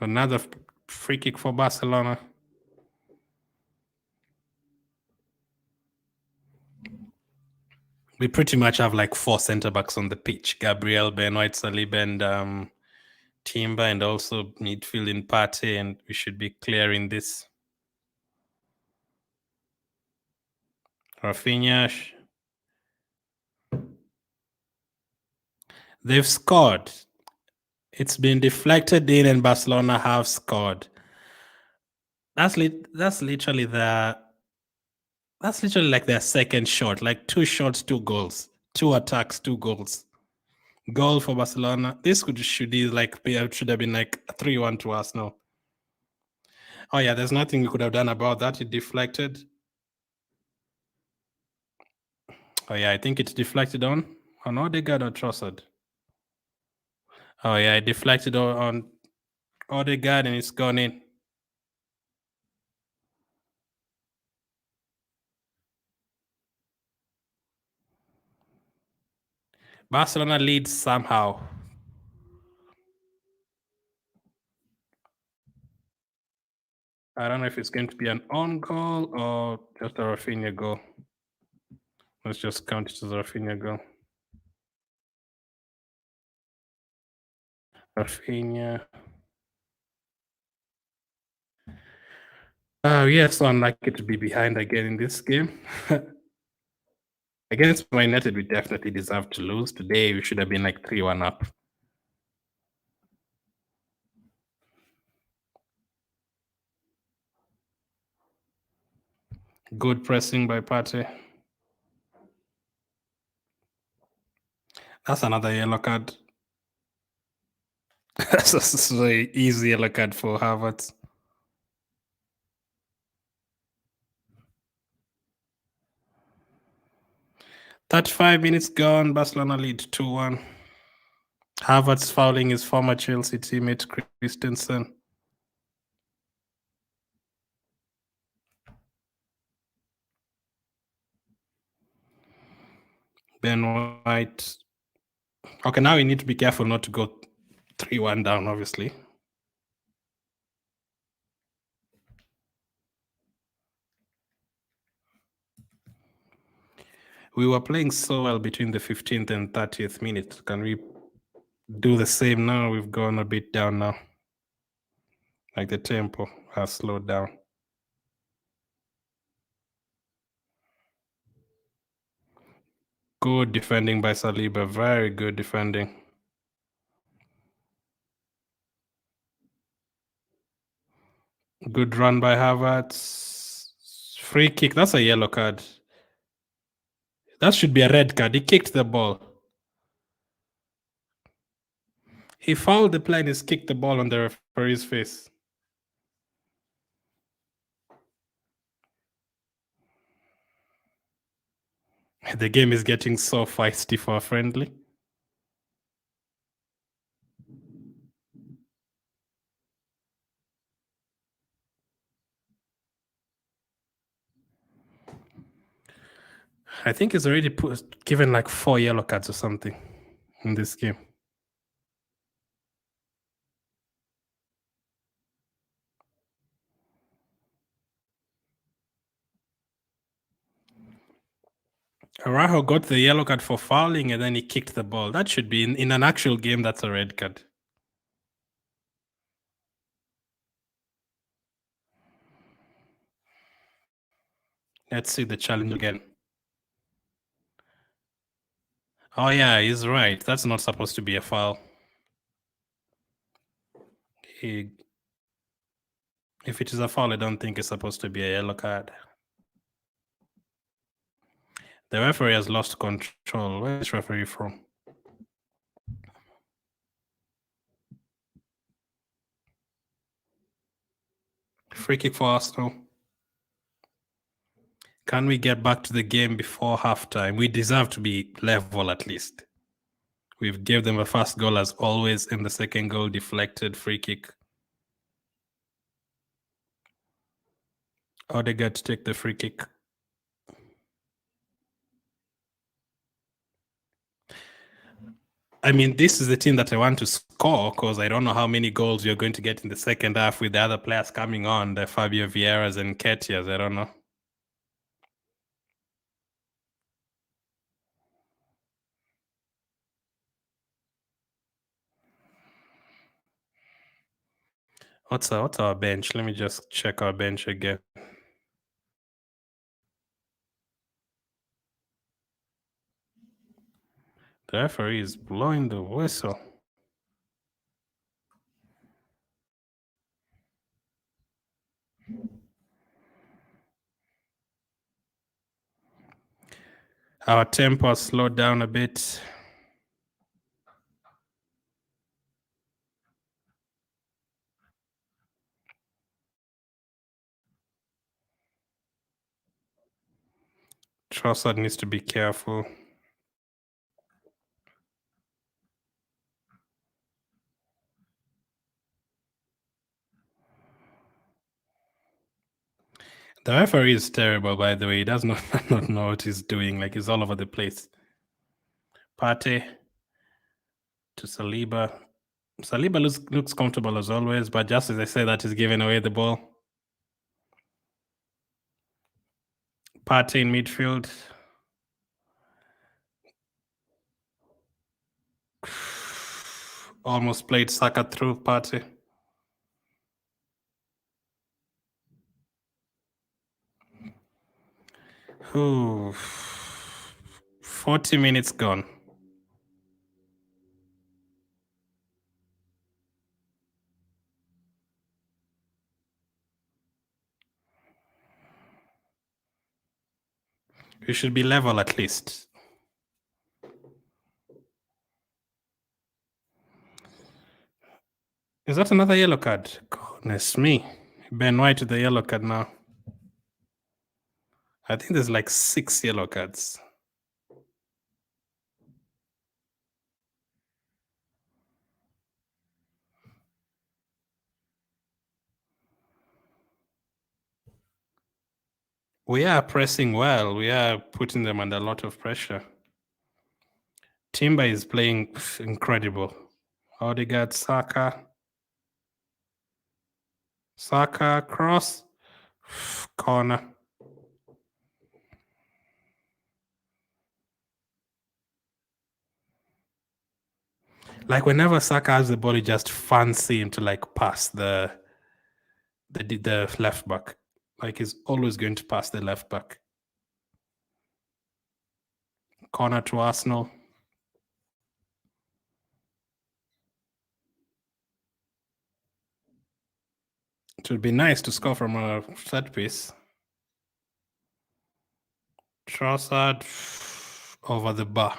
Another free kick for Barcelona. We pretty much have like 4 center backs on the pitch: Gabriel, Ben White, Saliba, and Timber, and also midfield in Partey, and we should be clearing this. Rafinha. They've scored. It's been deflected in, and Barcelona have scored. That's literally like their second shot. Like 2 shots, 2 goals, 2 attacks, 2 goals. Goal for Barcelona. This should have been like 3-1 to Arsenal. Oh yeah, there's nothing we could have done about that. It deflected. Oh yeah, I think it's deflected on Odegaard or Trossard. Oh yeah, it deflected on Odegaard and it's gone in. Barcelona leads somehow. I don't know if it's going to be an on goal or just a Rafinha goal. Let's just count it as a Rafinha goal. Rafinha. Yes, so unlucky to be behind again in this game. Against Man United, we definitely deserve to lose. Today, we should have been like 3-1 up. Good pressing by Partey. That's another yellow card. That's a very easy yellow card for Havertz. That 5 minutes gone. Barcelona lead 2-1. Havertz fouling his former Chelsea teammate Christensen. Ben White. Okay, now we need to be careful not to go 3-1 down, obviously. We were playing so well between the 15th and 30th minute. Can we do the same now? We've gone a bit down now. Like the tempo has slowed down. Good defending by Saliba. Very good defending. Good run by Havertz. Free kick. That's a yellow card. That should be a red card. He kicked the ball. He fouled the player and he's kicked the ball on the referee's face. The game is getting so feisty for a friendly. I think he's already given like 4 yellow cards or something in this game. Araujo got the yellow card for fouling and then he kicked the ball. That should be in an actual game, that's a red card. Let's see the challenge again. Oh yeah, he's right. That's not supposed to be a foul. If it is a foul, I don't think it's supposed to be a yellow card. The referee has lost control. Where is referee from? Free kick for Arsenal. Can we get back to the game before halftime? We deserve to be level at least. We've gave them a first goal as always, and the second goal deflected free kick. Odegaard to take the free kick. I mean, this is the team that I want to score because I don't know how many goals you're going to get in the second half with the other players coming on, the Fabio Vieiras and Ketias. I don't know. What's our bench? Let me just check our bench again. The referee is blowing the whistle. Our tempo slowed down a bit. Trossard needs to be careful. The referee is terrible, by the way. He does not know what he's doing. Like, he's all over the place. Partey to Saliba. Saliba looks comfortable as always, but just as I say that, he's giving away the ball. Partey in midfield. Almost played Saka through Partey. Ooh, 40 minutes gone. We should be level at least. Is that another yellow card? Goodness me. Ben White with the yellow card now. I think there's like 6 yellow cards. We are pressing well. We are putting them under a lot of pressure. Timber is playing incredible. Odegaard, Saka. Saka, cross. Corner. Like, whenever Saka has the ball, you just fancy him to like pass the left back. Like, he's always going to pass the left back. Corner to Arsenal. It would be nice to score from a set piece. Trossard over the bar.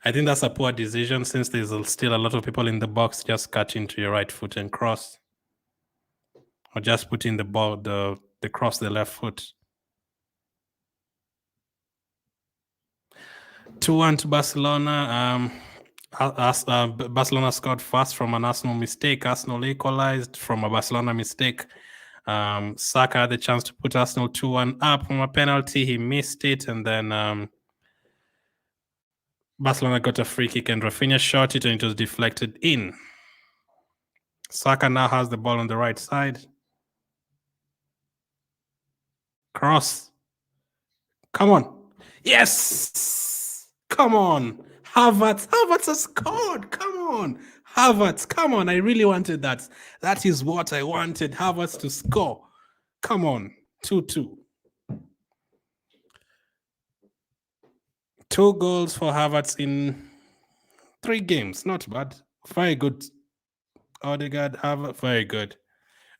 I think that's a poor decision since there's still a lot of people in the box. Just cut into your right foot and cross. Or just put in the ball, the cross the left foot. 2-1 to Barcelona. Barcelona scored fast from an Arsenal mistake. Arsenal equalized from a Barcelona mistake. Saka had the chance to put Arsenal 2-1 up from a penalty. He missed it, and then Barcelona got a free kick, and Rafinha shot it, and it was deflected in. Saka now has the ball on the right side. Cross. Come on. Yes! Come on. Havertz has scored. Come on. Havertz, come on. I really wanted that. That is what I wanted. Havertz to score. Come on. 2-2. 2 goals for Havertz in 3 games. Not bad. Very good. Odegaard, Havertz, very good.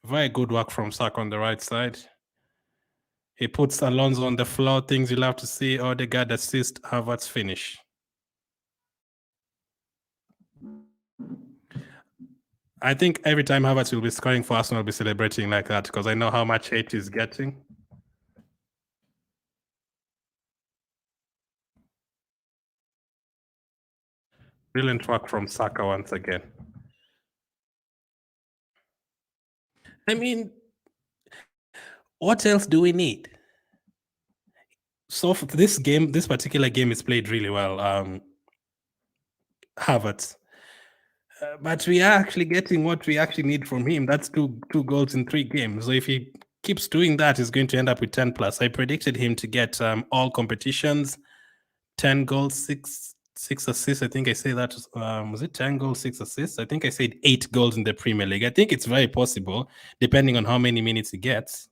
Very good work from Saka on the right side. He puts Alonso on the floor. Things you'll have to see. Odegaard assist, Havertz finish. I think every time Havertz will be scoring for Arsenal, I'll be celebrating like that because I know how much hate he's getting. Brilliant work from Saka once again. I mean, what else do we need? So for this game, this particular game is played really well. Havertz. But we are actually getting what we actually need from him. That's two goals in 3 games. So if he keeps doing that, he's going to end up with 10 plus. I predicted him to get all competitions, 10 goals, 6 assists. I think I say that. Was it 10 goals, 6 assists? I think I said 8 goals in the Premier League. I think it's very possible, depending on how many minutes he gets.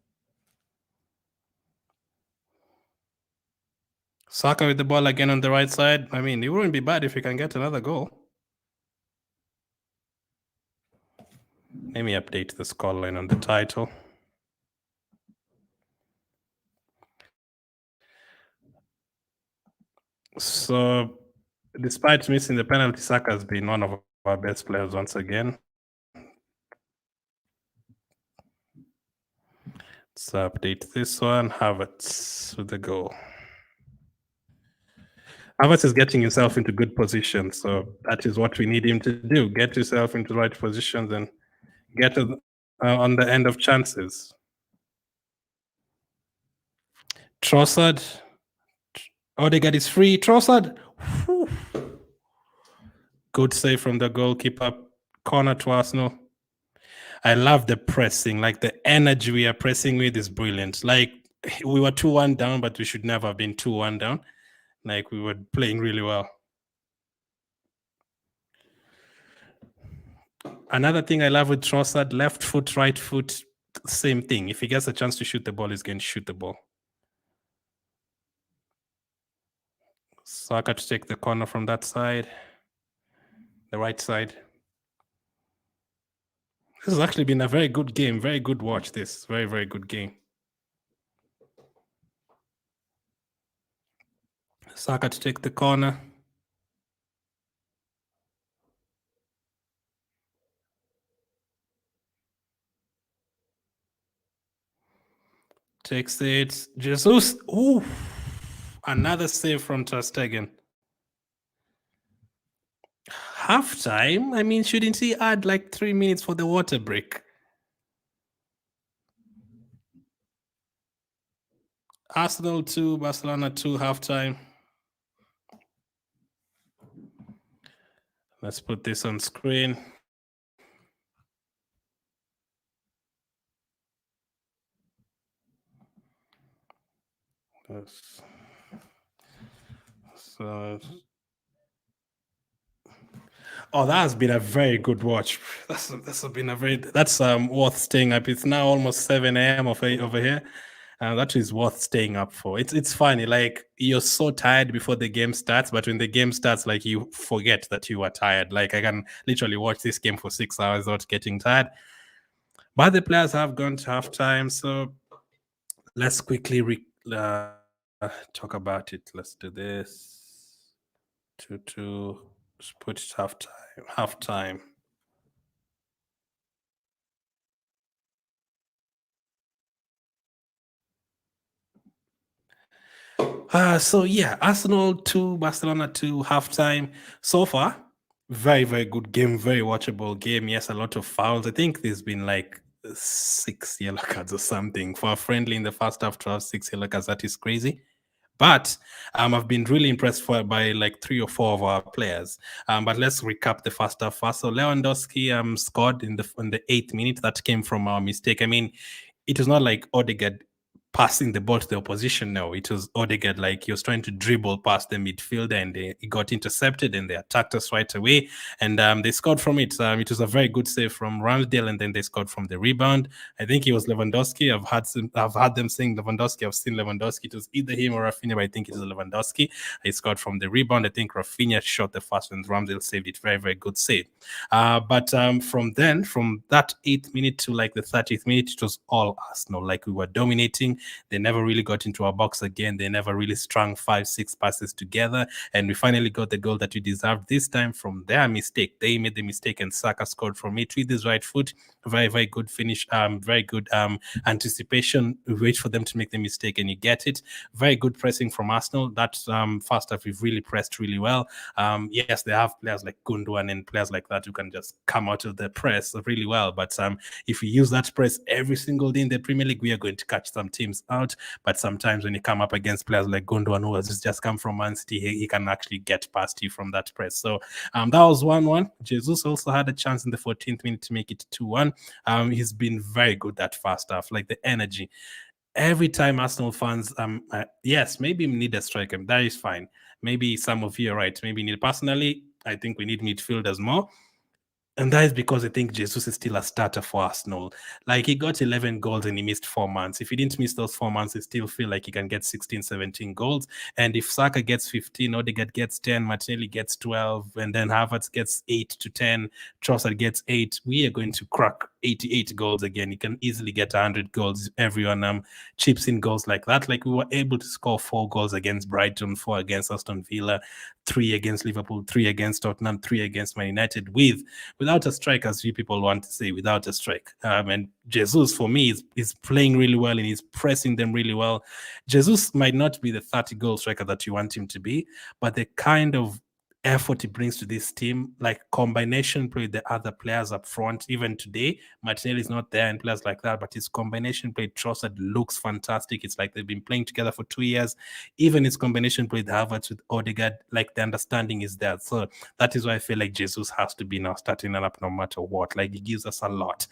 Saka with the ball again on the right side. I mean, it wouldn't be bad if he can get another goal. Let me update the scoreline on the title. So, despite missing the penalty, Saka has been one of our best players once again. Let's update this one. Havertz with the goal. Havertz is getting himself into good position, so that is what we need him to do. Get yourself into the right positions and get on the end of chances. Trossard. Odegaard is free. Trossard. Whew. Good save from the goalkeeper. Corner to Arsenal. I love the pressing. Like the energy we are pressing with is brilliant. Like we were 2-1 down, but we should never have been 2-1 down. Like we were playing really well. Another thing I love with Trossard, left foot, right foot, same thing. If he gets a chance to shoot the ball, he's going to shoot the ball. Saka to take the corner from that side, the right side. This has actually been a very good game, very good watch. This very, very good game. Saka to take the corner. Takes it. Jesus. Ooh. Another save from Ter Stegen. Halftime? I mean, shouldn't he add like 3 minutes for the water break? Arsenal 2, Barcelona 2, halftime. Let's put this on screen. So, oh, that has been a very good watch. That's worth staying up. It's now almost 7 a.m. over here. That is worth staying up for. It's funny, like you're so tired before the game starts, but when the game starts, like you forget that you are tired. Like I can literally watch this game for 6 hours without getting tired. But the players have gone to halftime, so let's quickly talk about it. Let's do this. 2-2. Let's put it halftime. So yeah, Arsenal 2, Barcelona 2, halftime. So far, very, very good game, very watchable game. Yes, a lot of fouls. I think there's been like 6 yellow cards or something. For a friendly in the first half to have 6 yellow cards, that is crazy. But I've been really impressed by like 3 or 4 of our players. But let's recap the first half first. So Lewandowski scored in the 8th minute. That came from our mistake. I mean, it was not like Odegaard passing the ball to the opposition. No, it was Odegaard, like he was trying to dribble past the midfielder, and he got intercepted, and they attacked us right away, and they scored from it. It was a very good save from Ramsdale, and then they scored from the rebound. I think it was Lewandowski. I've had them saying Lewandowski. I've seen Lewandowski. It was either him or Rafinha, but I think it was Lewandowski. He scored from the rebound. I think Rafinha shot the first, and Ramsdale saved it. Very, very good save. But from that 8th minute to like the 30th minute, it was all Arsenal. Like we were dominating. They never really got into our box again. They never really strung 5-6 passes together. And we finally got the goal that we deserved this time from their mistake. They made the mistake, and Saka scored from it with his right foot. Very, very good finish. Very good anticipation. We wait for them to make the mistake, and you get it. Very good pressing from Arsenal. That first half, we've really pressed really well. Yes, they have players like Gundogan and players like that who can just come out of the press really well. But if we use that press every single day in the Premier League, we are going to catch some teams out. But sometimes when you come up against players like Gundogan, who has just come from Man City, he can actually get past you from that press. So that was 1-1. Jesus also had a chance in the 14th minute to make it 2-1. He's been very good that first half, like the energy. Every time Arsenal fans, yes, maybe we need a striker. That is fine. Maybe some of you are right. Maybe need personally, I think we need midfielders more. And that is because I think Jesus is still a starter for Arsenal. Like he got 11 goals and he missed 4 months. If he didn't miss those 4 months, I still feel like he can get 16, 17 goals. And if Saka gets 15, Odegaard gets 10, Martinelli gets 12, and then Havertz gets 8 to 10, Trossard gets 8, we are going to crack 88 goals again. You can easily get 100 goals if everyone chips in goals like that. Like we were able to score 4 goals against Brighton, 4 against Aston Villa, 3 against Liverpool, 3 against Tottenham, 3 against Man United without a strike, as you people want to say, without a strike. And Jesus, for me, is playing really well and he's pressing them really well. Jesus might not be the 30-goal striker that you want him to be, but the kind of effort he brings to this team, like combination play with the other players up front. Even today, Martinelli is not there and players like that, but his combination play, Trossard, looks fantastic. It's like they've been playing together for 2 years. Even his combination play with Havertz, with Odegaard, like the understanding is there. So that is why I feel like Jesus has to be now starting up no matter what. Like he gives us a lot.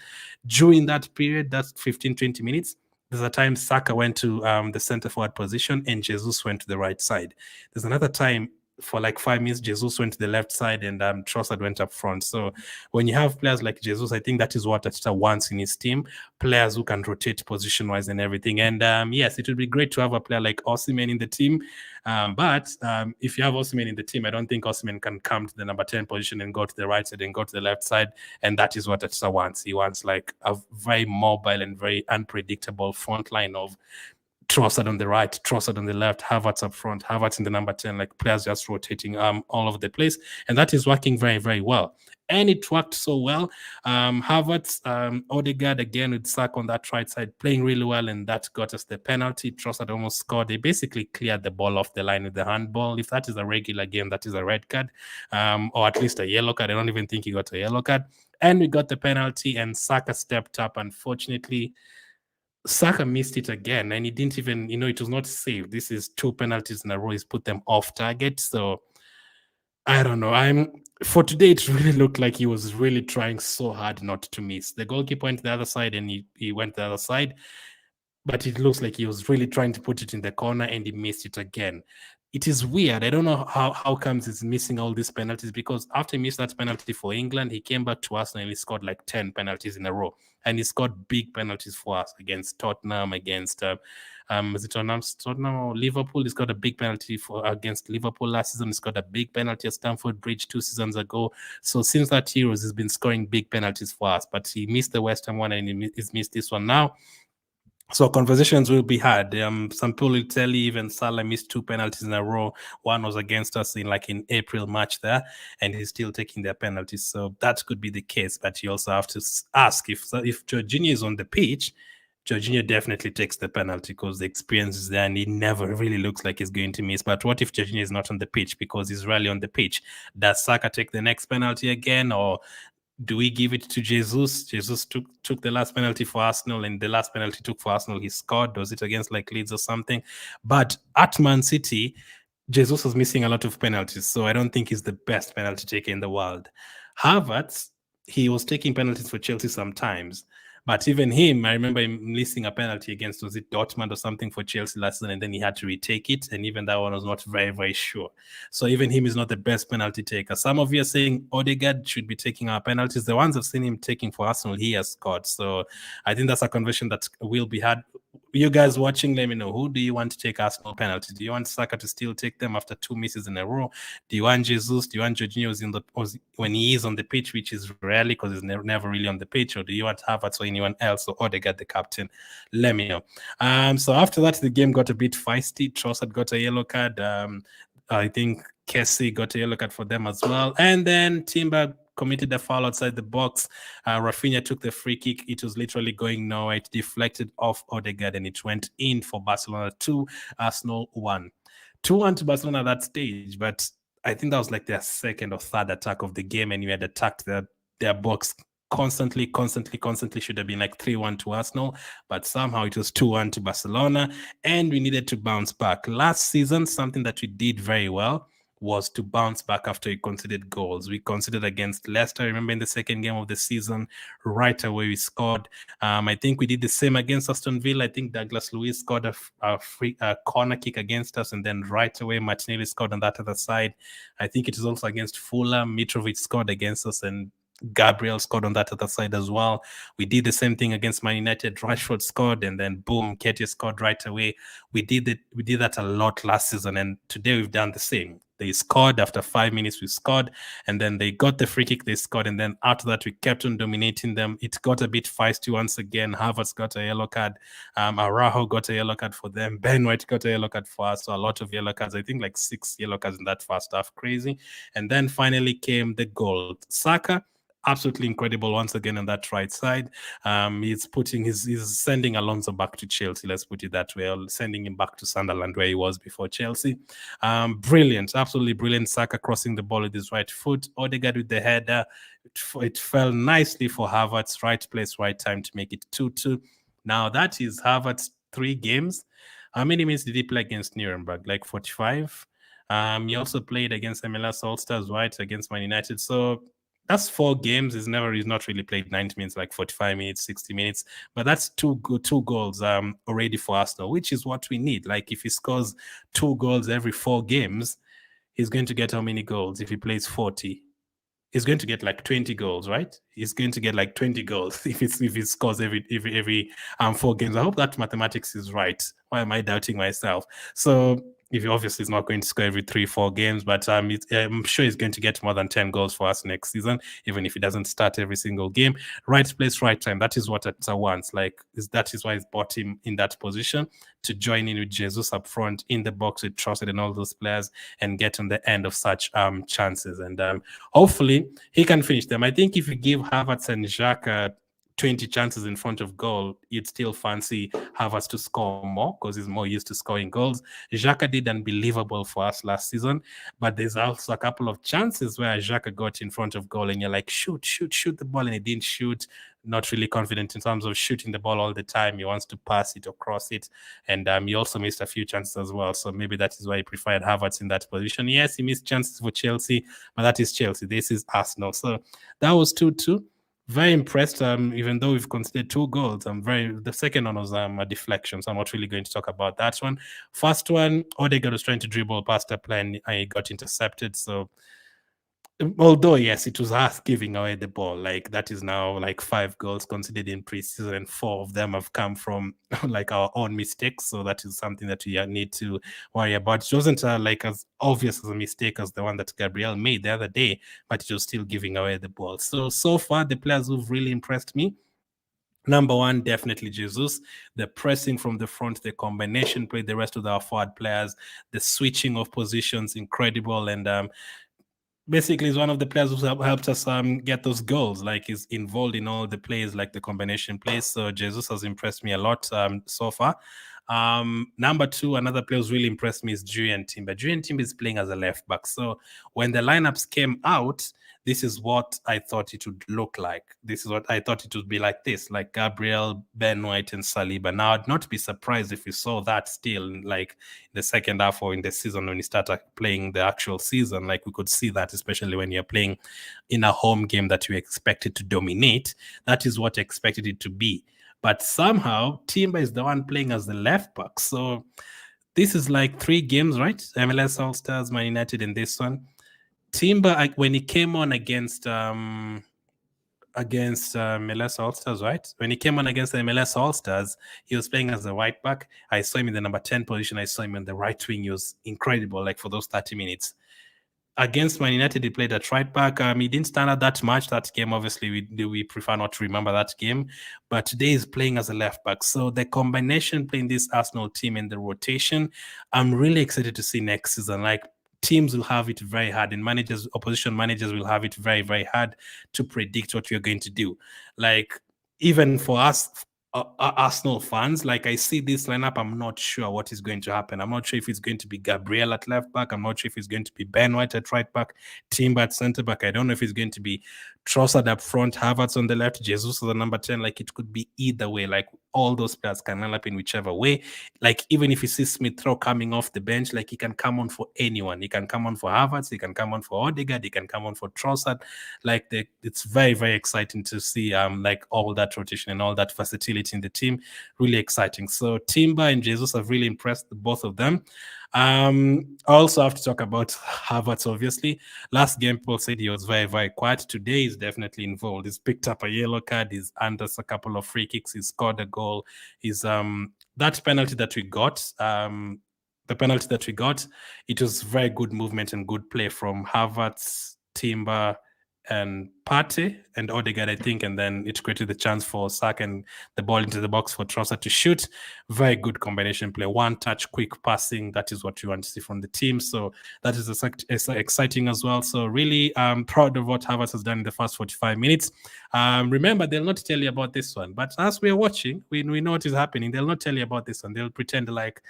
During that period, that's 15, 20 minutes, there's a time Saka went to the center forward position and Jesus went to the right side. There's another time for like 5 minutes, Jesus went to the left side and Trossard went up front. So when you have players like Jesus, I think that is what Ateta wants in his team, players who can rotate position-wise and everything. And yes, it would be great to have a player like Osimhen in the team. But if you have Osimhen in the team, I don't think Osimhen can come to the number 10 position and go to the right side and go to the left side. And that is what Ateta wants. He wants like a very mobile and very unpredictable front line of Trossard on the right, Trossard on the left, Havertz up front, Havertz in the number 10, like players just rotating all over the place. And that is working very, very well. And it worked so well. Havertz, Odegaard again with Saka on that right side, playing really well, and that got us the penalty. Trossard almost scored. They basically cleared the ball off the line with the handball. If that is a regular game, that is a red card, or at least a yellow card. I don't even think he got a yellow card. And we got the penalty, and Saka stepped up. Unfortunately, Saka missed it again, and he didn't even, it was not saved. This is 2 penalties in a row. He's put them off target. So I don't know. For today, it really looked like he was really trying so hard not to miss. The goalkeeper went to the other side, and he went to the other side. But it looks like he was really trying to put it in the corner, and he missed it again. It is weird. I don't know how comes he's missing all these penalties, because after he missed that penalty for England, he came back to Arsenal and he scored like 10 penalties in a row. And he scored big penalties for us against Tottenham, against is it Tottenham or Liverpool? He's got a big penalty against Liverpool last season. He's got a big penalty at Stamford Bridge 2 seasons ago. So since that Euros, he's been scoring big penalties for us. But he missed the West Ham one and he's missed this one now. So conversations will be had. Some people will tell you even Salah missed 2 penalties in a row. One was against us in April match there, and he's still taking their penalties. So that could be the case. But you also have to ask if Jorginho is on the pitch, Jorginho definitely takes the penalty because the experience is there and he never really looks like he's going to miss. But what if Jorginho is not on the pitch because he's rarely on the pitch? Does Saka take the next penalty again, or do we give it to Jesus? Jesus took the last penalty for Arsenal, and the last penalty took for Arsenal, he scored. Was it against like Leeds or something? But at Man City, Jesus was missing a lot of penalties, so I don't think he's the best penalty taker in the world. Havertz, he was taking penalties for Chelsea sometimes, but even him, I remember him missing a penalty against, was it Dortmund or something for Chelsea last season, and then he had to retake it, and even that one was not very, very sure. So even him is not the best penalty taker. Some of you are saying Odegaard should be taking our penalties. The ones I've seen him taking for Arsenal, he has scored. So I think that's a conversation that will be had. You guys watching, let me know, who do you want to take Arsenal penalties? Do you want Saka to still take them after 2 misses in a row? Do you want Jesus? Do you want Jorginho when he is on the pitch, which is rarely because he's never really on the pitch? Or do you want Havertz or anyone else, or Odegaard, the captain? Let me know. So after that, the game got a bit feisty. Trossard got a yellow card. I think Kessie got a yellow card for them as well. And then Timber committed a foul outside the box. Rafinha took the free kick. It was literally going nowhere. It deflected off Odegaard and it went in for Barcelona 2, Arsenal 1. 2-1 to Barcelona at that stage, but I think that was like their second or third attack of the game, and you had attacked their box constantly. Should have been like 3-1 to Arsenal, but somehow it was 2-1 to Barcelona, and we needed to bounce back. Last season, something that we did very well was to bounce back after we conceded goals. We conceded against Leicester. I remember in the second game of the season, right away we scored. I think we did the same against Aston Villa. I think Douglas Luiz scored a corner kick against us, and then right away Martinelli scored on that other side. I think it is also against Fulham. Mitrovic scored against us, and Gabriel scored on that other side as well. We did the same thing against Man United. Rashford scored, and then boom, Ketia scored right away. We did that a lot last season, and today we've done the same. They scored after 5 minutes. We scored, and then they got the free kick. They scored, and then after that, we kept on dominating them. It got a bit feisty once again. Havertz got a yellow card. Araujo got a yellow card for them. Ben White got a yellow card for us. So a lot of yellow cards. I think like 6 yellow cards in that first half. Crazy. And then finally came the goal. Saka, absolutely incredible once again on that right side. He's sending Alonso back to Chelsea, let's put it that way, or sending him back to Sunderland where he was before Chelsea. Brilliant, absolutely brilliant. Saka crossing the ball with his right foot. Odegaard with the header. It fell nicely for Havertz. Right place, right time to make it 2-2. Now that is Havertz 3 games. How many minutes did he play against Nuremberg? Like 45. He also played against MLS All-Stars, right, against Man United. So that's 4 games. He's not really played 90 minutes, like 45 minutes, 60 minutes. But that's 2 goals already for Arsenal, which is what we need. Like if he scores 2 goals every 4 games, he's going to get how many goals if he plays 40? He's going to get like 20 goals, right? He's going to get like 20 goals if he scores every 4 games. I hope that mathematics is right. Why am I doubting myself? So if he obviously is not going to score every 3-4 games, but I'm sure he's going to get more than 10 goals for us next season, even if he doesn't start every single game. Right place, right time. That is what Ateta wants. That is why he's bought him in that position, to join in with Jesus up front in the box with Trossard and all those players and get on the end of such chances. And hopefully he can finish them. I think if you give Havertz and Xhaka 20 chances in front of goal, you'd still fancy Havertz to score more because he's more used to scoring goals. Xhaka did unbelievable for us last season, but there's also a couple of chances where Xhaka got in front of goal and you're like, shoot the ball, and he didn't shoot. Not really confident in terms of shooting the ball all the time. He wants to pass it or cross it, and he also missed a few chances as well. So maybe that is why he preferred Havertz in that position. Yes, he missed chances for Chelsea, but that is Chelsea. This is Arsenal. So that was 2-2. Very impressed. Even though we've conceded 2 goals, the second one was a deflection, so I'm not really going to talk about that one. First one, Odegaard was trying to dribble past a player and I got intercepted. So although yes, it was us giving away the ball. Like that is now like 5 goals conceded in preseason, and 4 of them have come from like our own mistakes. So that is something that we need to worry about. It wasn't like as obvious as a mistake as the one that Gabriel made the other day, but it was still giving away the ball. So far, the players who've really impressed me, number 1, definitely Jesus. The pressing from the front, the combination play, the rest of our forward players, the switching of positions, incredible. And basically is one of the players who helped us get those goals. Like he's involved in all the plays, like the combination plays. So Jesus has impressed me a lot so far. Number two, another player who's really impressed me is Julian Timber. Julian Timber is playing as a left back. So when the lineups came out, this is what I thought it would look like. This is what I thought it would be like this, like Gabriel, Ben White, and Saliba. Now, I'd not be surprised if we saw that still, like in the second half or in the season when we start playing the actual season. Like we could see that, especially when you're playing in a home game that you expected to dominate. That is what I expected it to be. But somehow, Timber is the one playing as the left back. So this is like 3 games, right? MLS All-Stars, Man United, and this one. Timber, when he came on against MLS All-Stars, right? When he came on against the MLS All-Stars, he was playing as a right back. I saw him in the number 10 position. I saw him in the right wing. He was incredible, like for those 30 minutes. Against Man United, he played at right back. He didn't stand out that much that game. Obviously, we prefer not to remember that game. But today he's playing as a left back. So the combination playing this Arsenal team in the rotation, I'm really excited to see next season. Like teams will have it very hard, and opposition managers will have it very, very hard to predict what we're going to do. Like even for us, Arsenal fans, like I see this lineup, I'm not sure what is going to happen. I'm not sure if it's going to be Gabriel at left back. I'm not sure if it's going to be Ben White at right back, Timber at center back. I don't know if it's going to be Trossard up front, Havertz on the left, Jesus as the number 10. Like it could be either way. Like all those players can line up in whichever way. Like even if you see Smith Rowe coming off the bench, like he can come on for anyone. He can come on for Havertz. He can come on for Odegaard. He can come on for Trossard. Like it's very, very exciting to see like all that rotation and all that versatility in the team. Really exciting. So Timber and Jesus have really impressed both of them. I also have to talk about Havertz, obviously. Last game, Paul said he was very, very quiet. Today, he's definitely involved. He's picked up a yellow card. He's under a couple of free kicks. He's scored a goal. He's that penalty that we got, it was very good movement and good play from Havertz, Timber, and Partey and Odegaard, I think, and then it created the chance for Saka and the ball into the box for Trossard to shoot. Very good combination play. One touch, quick passing. That is what you want to see from the team. So that is exciting as well. So really proud of what Havertz has done in the first 45 minutes. Remember, they'll not tell you about this one, but as we're watching, we know what is happening. They'll not tell you about this one. They'll pretend like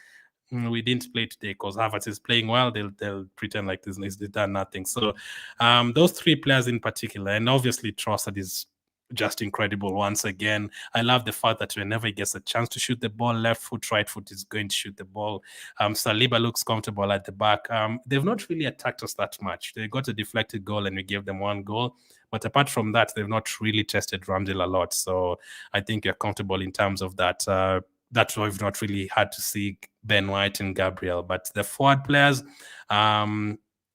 we didn't play today because Havertz is playing well. They'll pretend like this is done nothing. So those 3 players in particular, and obviously Trossard is just incredible once again. I love the fact that whenever he gets a chance to shoot the ball, left foot, right foot is going to shoot the ball. Saliba looks comfortable at the back. They've not really attacked us that much. They got a deflected goal and we gave them 1 goal. But apart from that, they've not really tested Ramsdale a lot. So I think you're comfortable in terms of that. That's why we've not really had to see Ben White and Gabriel. But the forward players,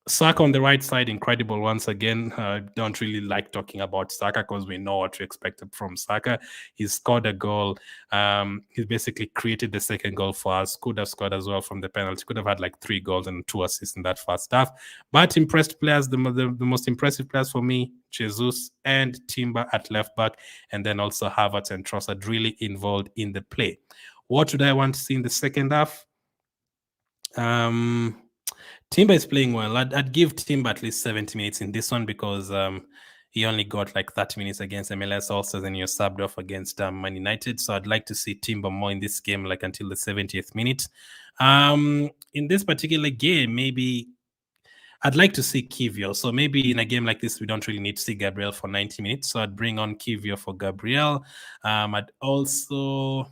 Saka on the right side, incredible once again. Don't really like talking about Saka because we know what to expect from Saka. He scored a goal. He basically created the second goal for us. Could have scored as well from the penalty. Could have had like 3 goals and 2 assists in that first half. But impressed players, the most impressive players for me, Jesus and Timber at left back, and then also Havertz and Trossard really involved in the play. What would I want to see in the second half? Timber is playing well. I'd give Timber at least 70 minutes in this one because he only got like 30 minutes against MLS also, and you're subbed off against Man United. So I'd like to see Timber more in this game, like until the 70th minute. In this particular game, maybe I'd like to see Kivio. So maybe in a game like this, we don't really need to see Gabriel for 90 minutes. So I'd bring on Kivio for Gabriel. I'd also...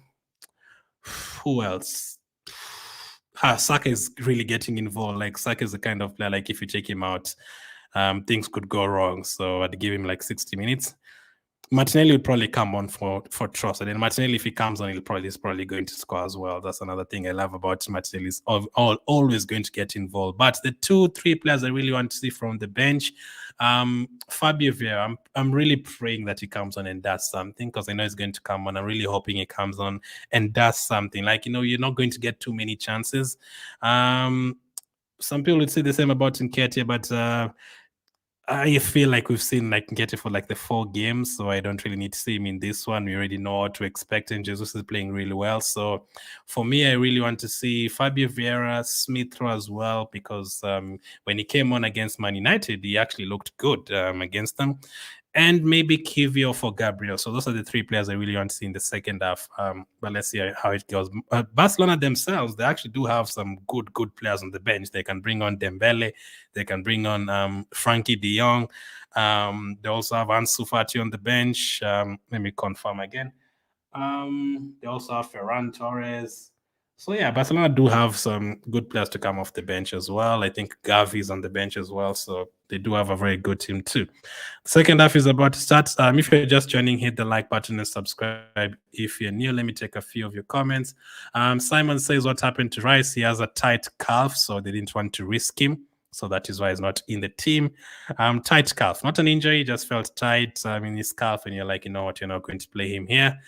Who else? Saka is really getting involved. Like Saka is the kind of player, like if you take him out, things could go wrong. So I'd give him like 60 minutes. Martinelli would probably come on for Trossard. And Martinelli, if he comes on, he's probably going to score as well. That's another thing I love about Martinelli. He's always going to get involved. But the 2-3 players I really want to see from the bench, Fabio Vieira, I'm really praying that he comes on and does something because I know he's going to come on. I'm really hoping he comes on and does something. Like, you're not going to get too many chances. Some people would say the same about Nketiah, but I feel like we've seen like Nketiah for like the 4 games, so I don't really need to see him in this one. We already know what to expect, and Jesus is playing really well. So for me, I really want to see Fabio Vieira, Smith Rowe as well, because when he came on against Man United, he actually looked good against them. And maybe Kivio for Gabriel. So those are the 3 players I really want to see in the second half. But let's see how it goes. Barcelona themselves, they actually do have some good players on the bench. They can bring on Dembele. They can bring on Frankie de Jong. They also have Ansu Fati on the bench. Let me confirm again. They also have Ferran Torres. So yeah, Barcelona do have some good players to come off the bench as well. I think Gavi's on the bench as well, so they do have a very good team too. The second half is about to start. If you're just joining, hit the like button and subscribe. If you're new, let me take a few of your comments. Simon says, what happened to Rice? He has a tight calf, so they didn't want to risk him. So that is why he's not in the team. Tight calf, not an injury, just felt tight in his calf, and you're like, you know what, you're not going to play him here.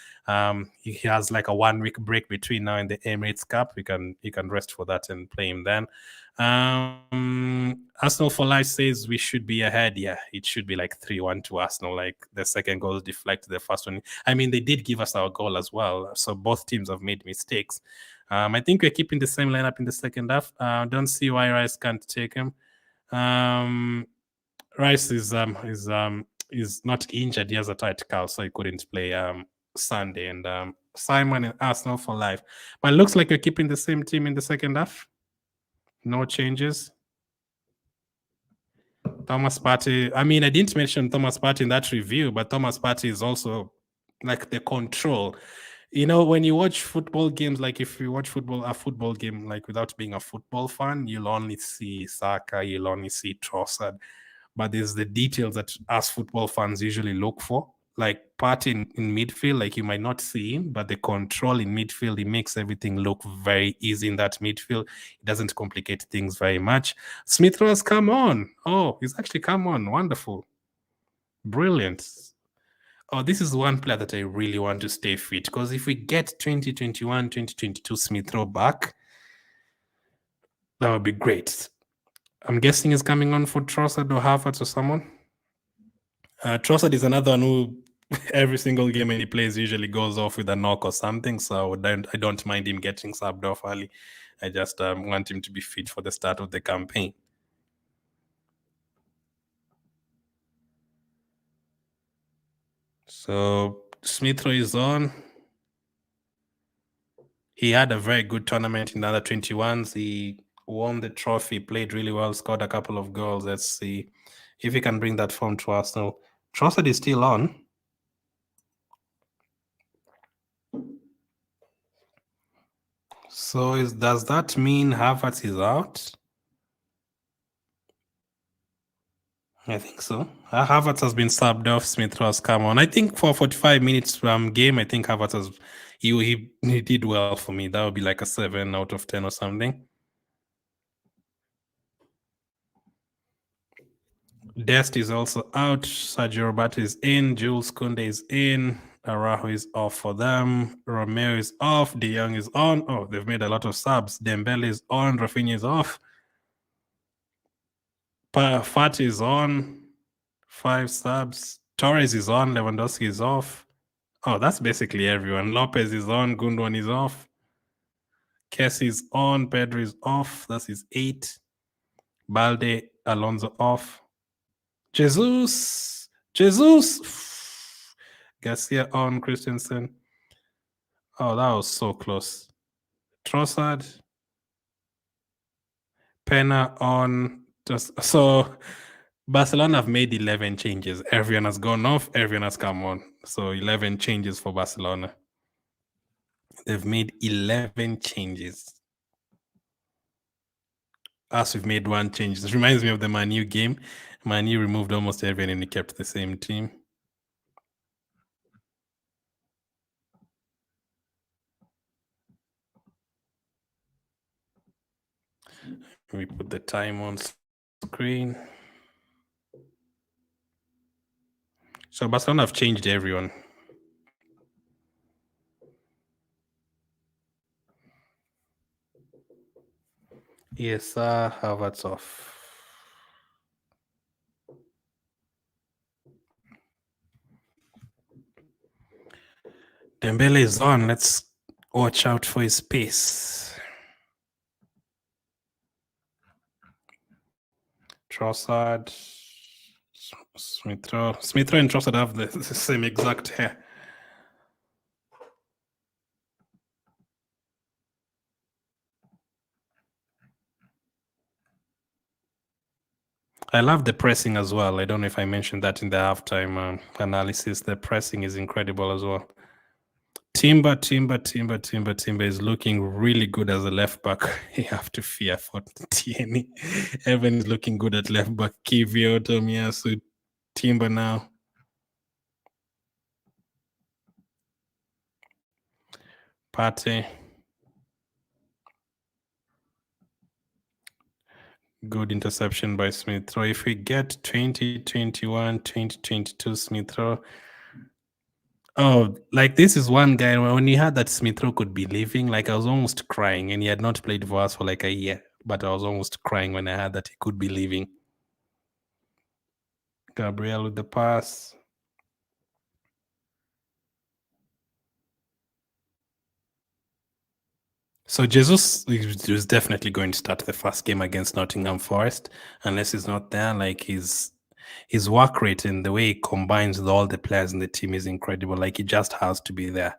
He has like a 1 week break between now and the Emirates Cup. You can rest for that and play him then. Arsenal for Life says we should be ahead. Yeah, it should be like 3-1 to Arsenal. Like the second goal deflected the first one. I mean, they did give us our goal as well. So both teams have made mistakes. I think we're keeping the same lineup in the second half. Don't see why Rice can't take him. Rice is not injured. He has a tight calf, so he couldn't play Sunday. And Simon and Arsenal for Life. But it looks like you're keeping the same team in the second half. No changes. Thomas Partey. I mean, I didn't mention Thomas Partey in that review, but Thomas Partey is also like the control. You know, when you watch football games, like if you watch a football game, like without being a football fan, you'll only see Saka, you'll only see Trossard. But there's the details that us football fans usually look for. Like Partey in midfield, like you might not see him, but the control in midfield, he makes everything look very easy in that midfield. It doesn't complicate things very much. Smith Rowe has come on. Oh, he's actually come on. Wonderful. Brilliant. Oh, this is one player that I really want to stay fit, because if we get 2021, 2022 Smith Rowe back, that would be great. I'm guessing he's coming on for Trossard or Havertz or someone. Trossard is another one who every single game when he plays usually goes off with a knock or something, so I don't mind him getting subbed off early. I just want him to be fit for the start of the campaign. So Smith Rowe is on. He had a very good tournament in the under 21s. He won the trophy, played really well, scored a couple of goals. Let's see if he can bring that form to Arsenal. Trossard is still on. So does that mean Havertz is out? I think so. Havertz has been subbed off. Smith Rowe has come on. I think for 45 minutes game, I think Havertz has he did well for me. That would be like a 7 out of 10 or something. Dest is also out. Sergio Roberto is in. Jules Kounde is in. Araujo is off for them. Romeo is off. De Jong is on. Oh, they've made a lot of subs. Dembele is on. Rafinha is off. Fati is on. 5 subs. Torres is on. Lewandowski is off. Oh, that's basically everyone. Lopez is on. Gundogan is off. Kessie is on. Pedro is off. That's his 8. Balde, Alonso off. Jesus. Garcia on. Christensen. Oh, that was so close. Trossard. Pena on. So Barcelona have made 11 changes. Everyone has gone off. Everyone has come on. So 11 changes for Barcelona. They've made 11 changes. Us, we've made 1 change. This reminds me of the Man U game. Man U removed almost everyone and he kept the same team. We put the time on screen. So Barcelona have changed everyone. Yes, Havertz off. Dembele is on. Let's watch out for his pace. Trossard, Smith Rowe and Trossard have the same exact hair. I love the pressing as well. I don't know if I mentioned that in the halftime analysis. The pressing is incredible as well. Timber is looking really good as a left back. You have to fear for Tierney. Evan is looking good at left back. Kivio, Tomiyasu, Timber now. Partey. Good interception by Smith Rowe. If we get 2021, 2022 Smith Rowe. Oh, like this is one guy when he had that Smith Rowe could be leaving, like I was almost crying, and he had not played for us for like a year, but I was almost crying when I heard that he could be leaving. Gabriel with the pass. So Jesus is definitely going to start the first game against Nottingham Forest, unless he's not there. Like his work rate and the way he combines with all the players in the team is incredible. Like he just has to be there.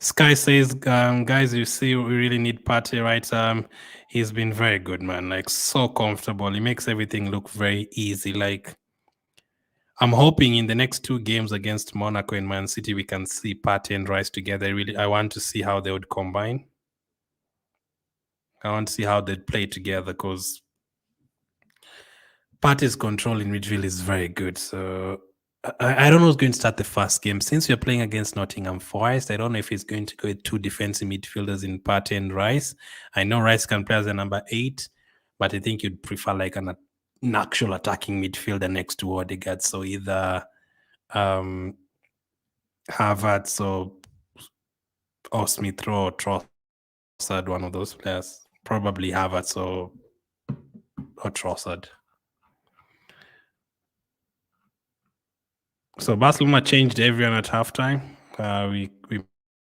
Sky says, guys, you see, we really need Partey, right? He's been very good, man. Like so comfortable. He makes everything look very easy. Like I'm hoping in the next two games against Monaco and Man City, we can see Partey and Rice together. Really, I want to see how they would combine. I want to see how they'd play together because Partey's control in midfield is very good. So I don't know who's going to start the first game. Since you're playing against Nottingham Forest, I don't know if he's going to go with two defensive midfielders in Partey and Rice. I know Rice can play as a number 8, but I think you'd prefer like an actual attacking midfielder next to Odegaard. So either Havertz or Smith Rowe or Trossard, one of those players. Probably Havertz or Trossard. So Barcelona changed everyone at halftime. We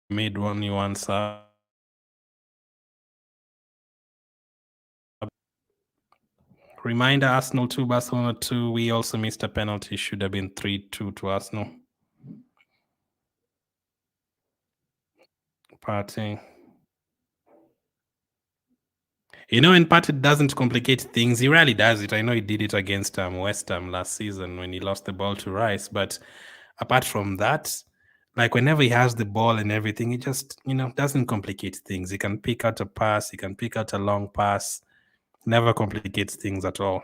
made only one sub. Reminder: Arsenal 2, Barcelona 2. We also missed a penalty. Should have been 3-2 to Arsenal. Partey. You know, when Partey doesn't complicate things, he rarely does it. I know he did it against West Ham last season when he lost the ball to Rice. But apart from that, like whenever he has the ball and everything, he just, doesn't complicate things. He can pick out a pass. He can pick out a long pass. Never complicates things at all.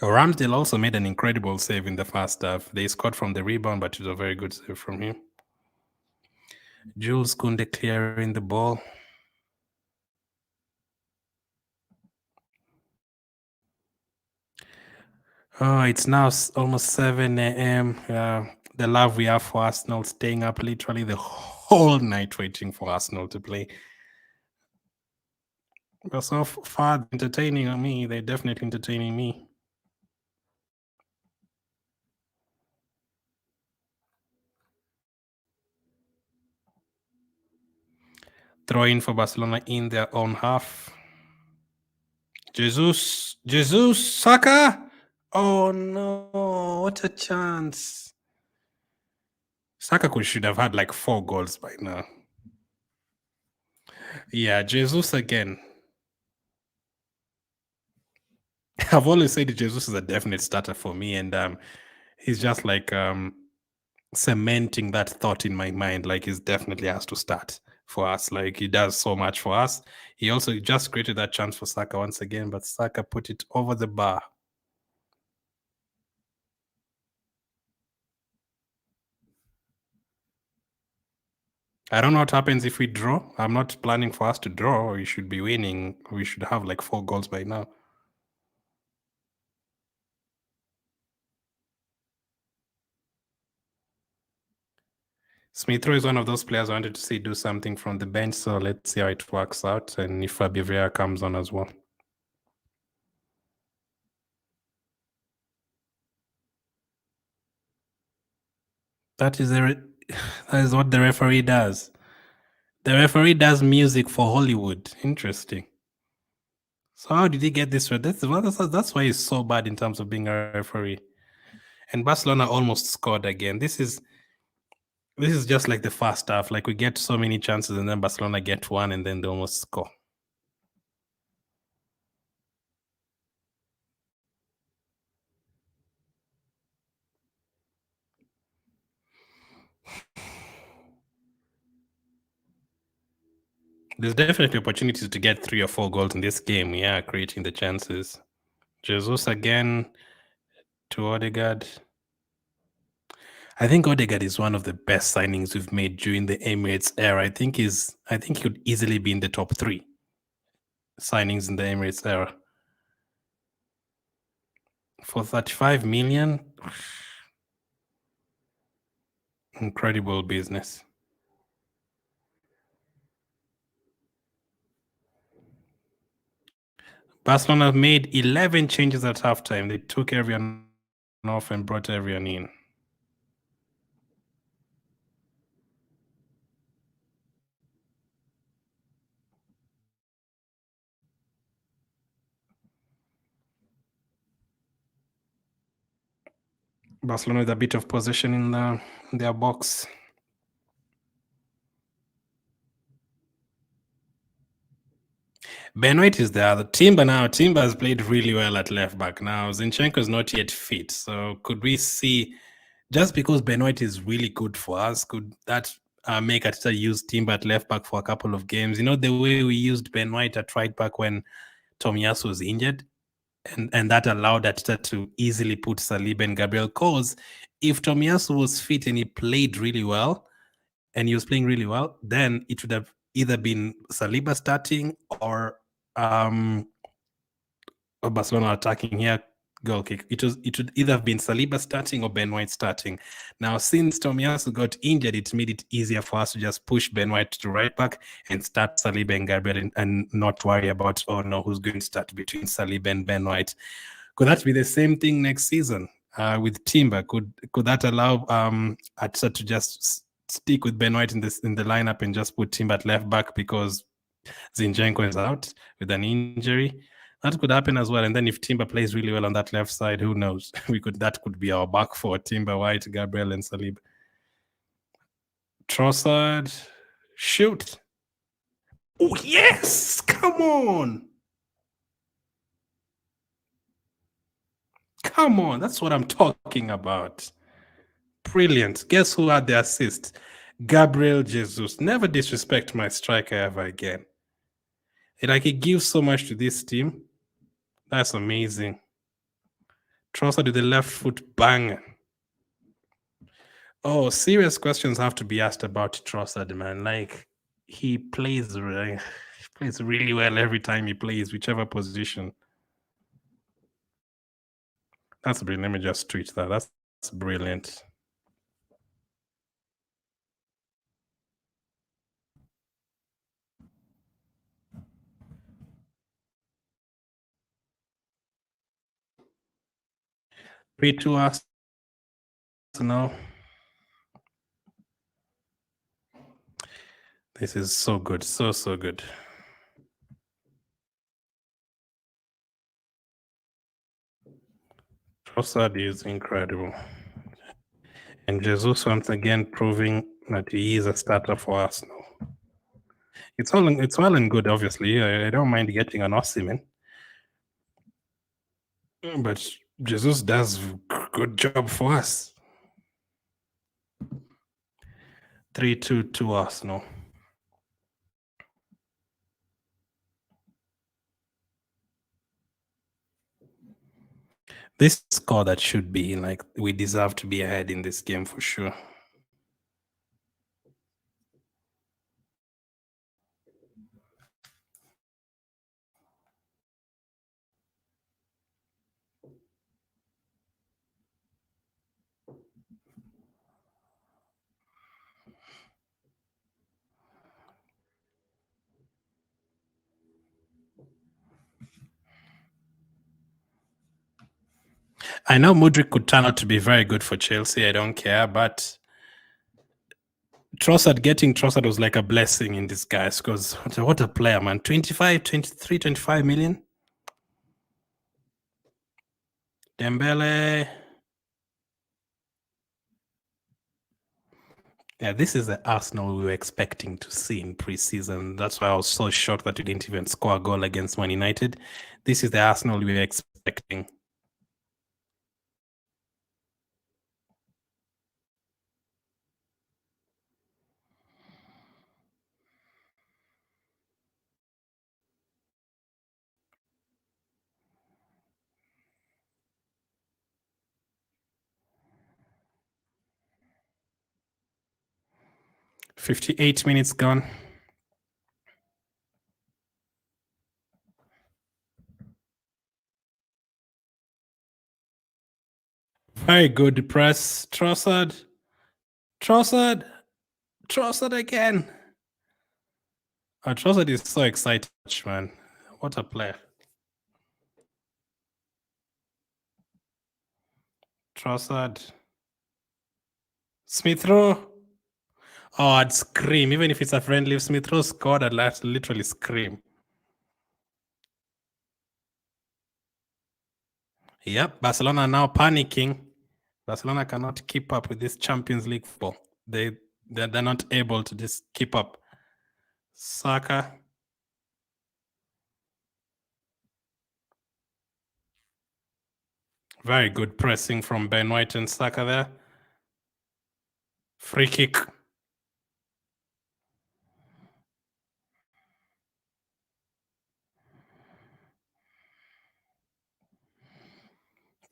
Ramsdale also made an incredible save in the first half. They scored from the rebound, but it was a very good save from him. Jules Koundé clearing the ball. Oh, it's now almost 7 a.m. The love we have for Arsenal, staying up literally the whole night waiting for Arsenal to play. But so far, entertaining me. They're definitely entertaining me. Throw in for Barcelona in their own half. Jesus, Saka! Oh no, what a chance. Saka should have had like 4 goals by now. Yeah, Jesus again. I've always said Jesus is a definite starter for me, and he's just like cementing that thought in my mind. Like he definitely has to start for us. Like he does so much for us. He also just created that chance for Saka once again, but Saka put it over the bar. I don't know what happens if we draw. I'm not planning for us to draw. We should be winning. We should have like 4 goals by now. Smith Rowe is one of those players I wanted to see do something from the bench, so let's see how it works out and if Fabio Vieira comes on as well. That is what the referee does. The referee does music for Hollywood. Interesting. So how did he get this right? That's why he's so bad in terms of being a referee. And Barcelona almost scored again. This is just like the first half. Like we get so many chances and then Barcelona get one and then they almost score. There's definitely opportunities to get 3 or 4 goals in this game. Yeah, creating the chances. Jesus again to Odegaard. I think Odegaard is one of the best signings we've made during the Emirates era. I think he could easily be in the top 3 signings in the Emirates era. For 35 million, incredible business. Barcelona made 11 changes at halftime. They took everyone off and brought everyone in. Barcelona with a bit of possession in their box. Ben White is there. The Timber has played really well at left back. Now Zinchenko is not yet fit. So could we see, just because Ben White is really good for us, could that make Arteta use Timber at left back for a couple of games? You know, the way we used Ben White at right back when Tomiyasu was injured? And that allowed Arteta to easily put Saliba and Gabriel. Because if Tomiyasu was fit and he played really well, and he was playing really well, then it would have either been Saliba starting or Barcelona attacking here, goal kick. It would either have been Saliba starting or Ben White starting. Now, since Tomiyasu got injured, it made it easier for us to just push Ben White to right back and start Saliba and Gabriel and not worry about, oh no, who's going to start between Saliba and Ben White. Could that be the same thing next season with Timber? Could that allow Arteta to just stick with Ben White in the lineup and just put Timber at left back because Zinchenko is out with an injury? That could happen as well. And then if Timber plays really well on that left side, who knows? That could be our back four: Timber, White, Gabriel, and Saliba. Trossard, shoot! Oh yes! Come on! Come on! That's what I'm talking about. Brilliant. Guess who had the assist? Gabriel Jesus. Never disrespect my striker ever again. He gives so much to this team. That's amazing. Trossard with the left foot banger. Oh, serious questions have to be asked about Trossard, man. Like, he plays really well every time he plays, whichever position. That's brilliant. Let me just tweet that. That's brilliant. Three to us now. This is so good. So good. Trossard is incredible. And Jesus once again proving that he is a starter for us now. It's well and good, obviously. I don't mind getting an Osimhen. But Jesus does a good job for us. 3-2 to Arsenal. This score that should be like, we deserve to be ahead in this game for sure. I know Mudryk could turn out to be very good for Chelsea. I don't care, but getting Trossard was like a blessing in disguise because what a player, man. 25, 23, 25 million. Dembele. Yeah, this is the Arsenal we were expecting to see in preseason. That's why I was so shocked that we didn't even score a goal against Man United. This is the Arsenal we were expecting. "58 minutes gone." Very good press. Trossard again. Trossard is so excited, man. What a player. Trossard. Smith Rowe. Oh, I'd scream. Even if it's a friendly, if Smith Rowe scored, I'd literally scream. Yep, Barcelona are now panicking. Barcelona cannot keep up with this Champions League football. They're not able to just keep up. Saka. Very good pressing from Ben White and Saka there. Free kick.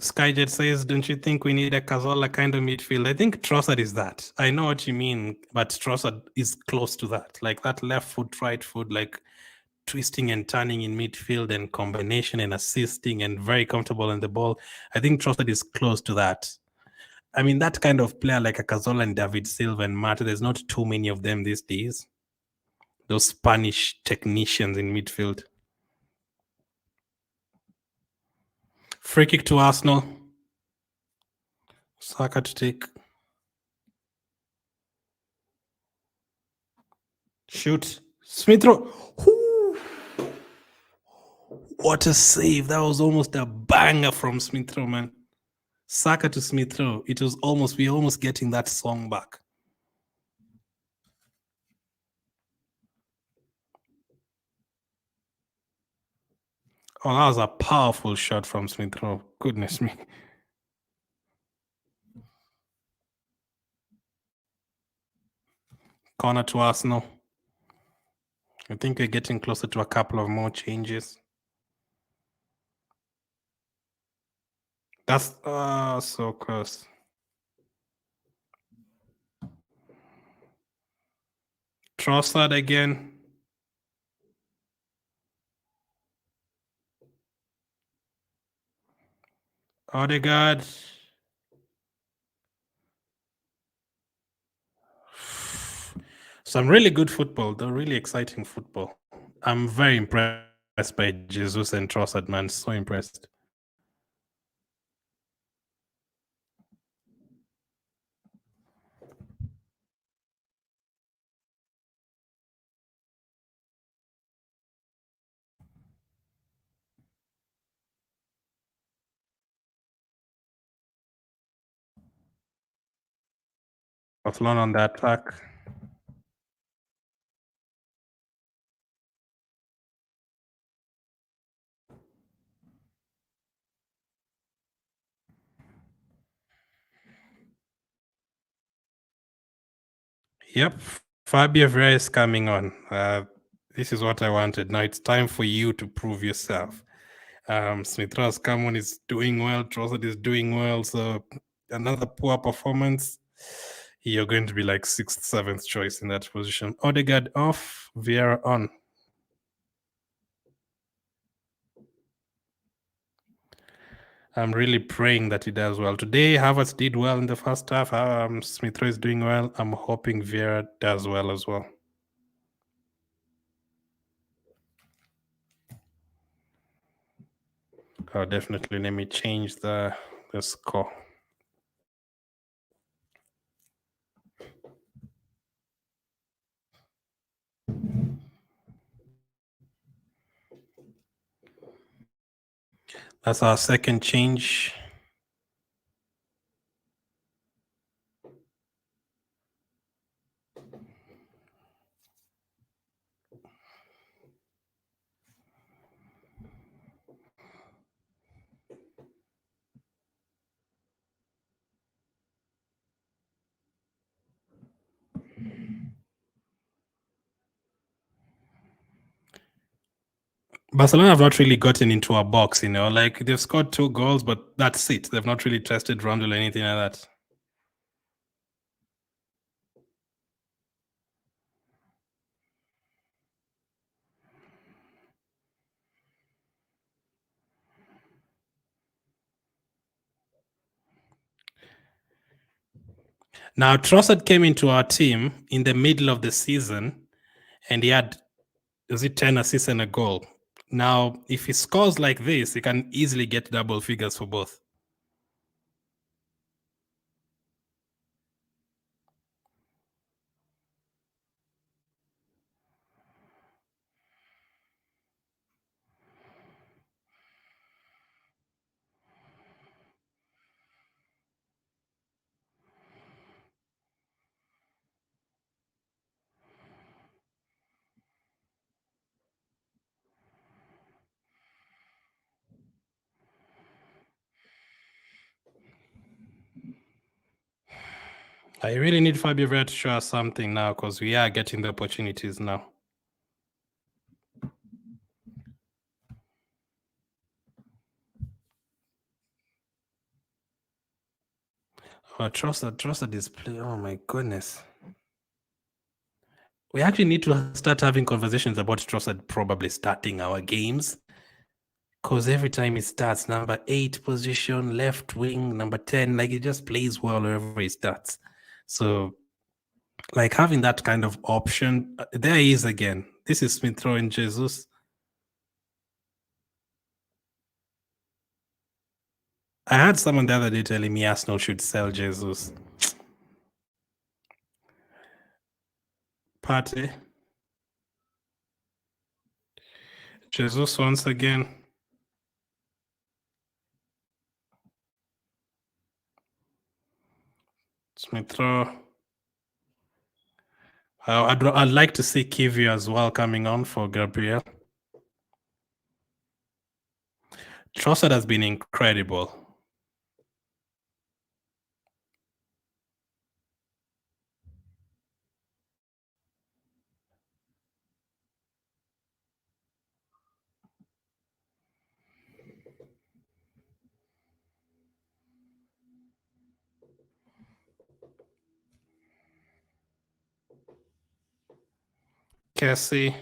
Skyjet says, don't you think we need a Cazorla kind of midfield? I think Trossard is that. I know what you mean, but Trossard is close to that. Like that left foot, right foot, like twisting and turning in midfield and combination and assisting and very comfortable in the ball. I think Trossard is close to that. I mean, that kind of player like a Cazorla and David Silva and Mata, there's not too many of them these days. Those Spanish technicians in midfield. Free kick to Arsenal. Saka to take. Shoot. Smith Rowe. What a save. That was almost a banger from Smith Rowe, man. Saka to Smith Rowe. It was we're almost getting that song back. Oh, that was a powerful shot from Smith Rowe. Goodness me. Corner to Arsenal. I think we're getting closer to a couple of more changes. That's so close. Trossard again. Odegaard. Some really good football, though, really exciting football. I'm very impressed by Jesus and Trossard, man. So impressed. Barcelona on the attack. Yep, Fabio Vieira is coming on. This is what I wanted. Now it's time for you to prove yourself. Smith Rowe's come on, is doing well. Trossard is doing well. So another poor performance. You're going to be like 6th, 7th choice in that position. Odegaard off, Vieira on. I'm really praying that he does well. Today, Havertz did well in the first half. Smith Rowe is doing well. I'm hoping Vieira does well as well. Oh, definitely. Let me change the the score. That's our second change. Barcelona have not really gotten into a box, like they've scored 2 goals, but that's it. They've not really tested Rondel or anything like that. Now, Trossard came into our team in the middle of the season, and he had, 10 assists and a goal. Now, if he scores like this, he can easily get double figures for both. I really need Fabio Vieira to show us something now, because we are getting the opportunities now. Oh, Trossard is playing. Oh my goodness. We actually need to start having conversations about Trossard probably starting our games, because every time he starts, number 8 position, left wing, number 10, like he just plays well wherever he starts. So, like having that kind of option, there he is again. This is Smith Rowe and Jesus. I had someone the other day telling me Arsenal should sell Jesus. Partey. Jesus once again. Smith Rowe. I'd like to see Kiwi as well coming on for Gabriel. Trossard has been incredible. Kessie.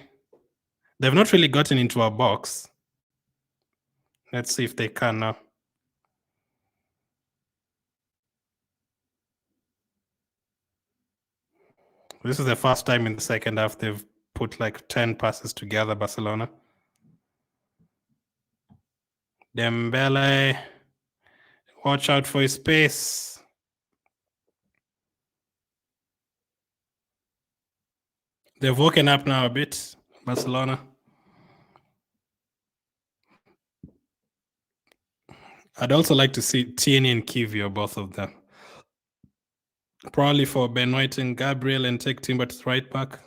They've not really gotten into a box. Let's see if they can now. This is the first time in the second half they've put like 10 passes together, Barcelona. Dembele. Watch out for his pace. They've woken up now a bit, Barcelona. I'd also like to see Tierney and Kivio, both of them. Probably for Ben White and Gabriel, and take Timber to right back.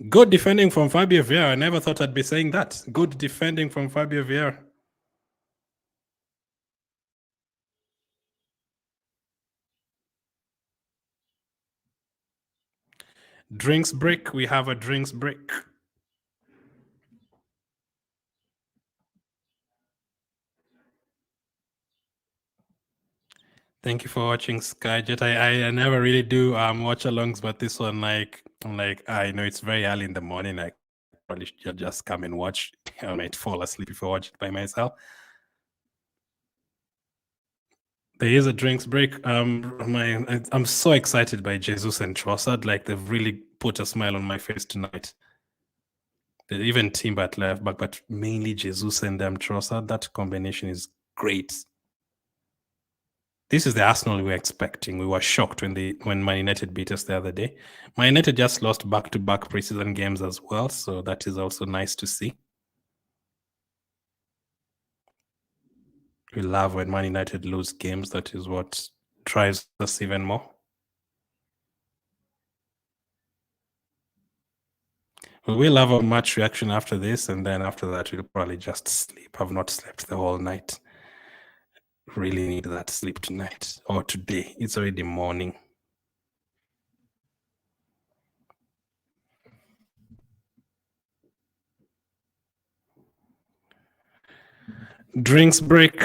Good defending from Fabio Vieira. I never thought I'd be saying that. Good defending from Fabio Vieira. Drinks break. We have a drinks break. Thank you for watching Skyjet. I never really do watch alongs, but this one, I know it's very early in the morning. I probably should just come and watch. I might fall asleep if I watch it by myself. There is a drinks break. I'm so excited by Jesus and Trossard. Like, they've really put a smile on my face tonight. Even Timber at left back, but mainly Jesus and Trossard. That combination is great. This is the Arsenal we were expecting. We were shocked when Man United beat us the other day. Man United just lost back-to-back preseason games as well, so that is also nice to see. We love when Man United lose games. That is what drives us even more. We'll have a match reaction after this, and then after that, we'll probably just sleep. I've not slept the whole night. Really need that sleep tonight or today. It's already morning. Drinks break.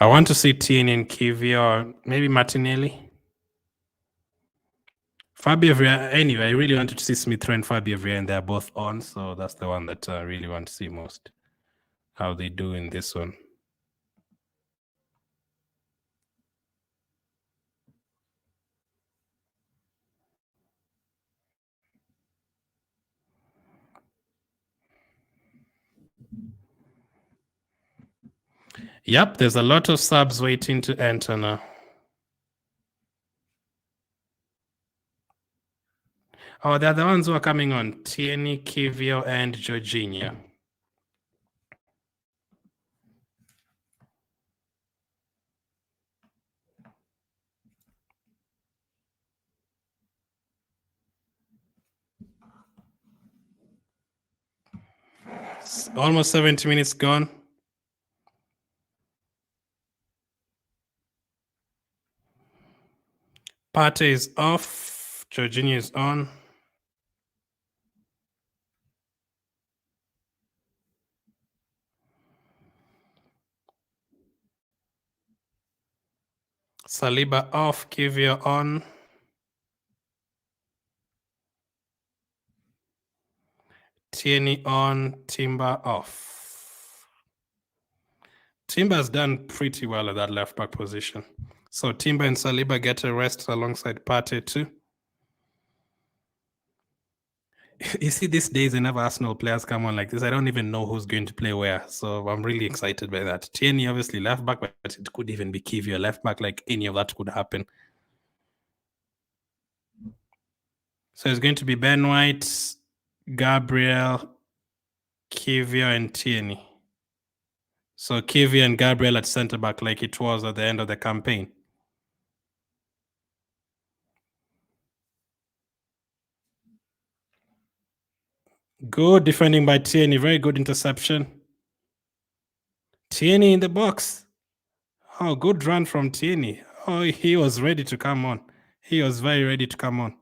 I want to see Tierney and Kiwi or maybe Martinelli. Fabio Vieira, anyway, I really wanted to see Smith Rowe and Fabio Vieira, and they're both on, so that's the one that I really want to see most. How they do in this one. Yep, there's a lot of subs waiting to enter now. Oh, they're the ones who are coming on. Tierney, Kivio, and Jorginho. Almost 70 minutes gone. Partey is off. Jorginho is on. Saliba off. Kivio on. Tierney on. Timber off. Timber's done pretty well at that left back position. So Timber and Saliba get a rest alongside Partey too. You see, these days whenever Arsenal players come on like this, I don't even know who's going to play where. So I'm really excited by that. Tierney obviously left back, but it could even be Kivio left back. Like any of that could happen. So it's going to be Ben White, Gabriel, Kivio, and Tierney. So Kivio and Gabriel at centre back, like it was at the end of the campaign. Good defending by Tierney. Very good interception. Tierney in the box. Oh, good run from Tierney. Oh, he was ready to come on. He was very ready to come on.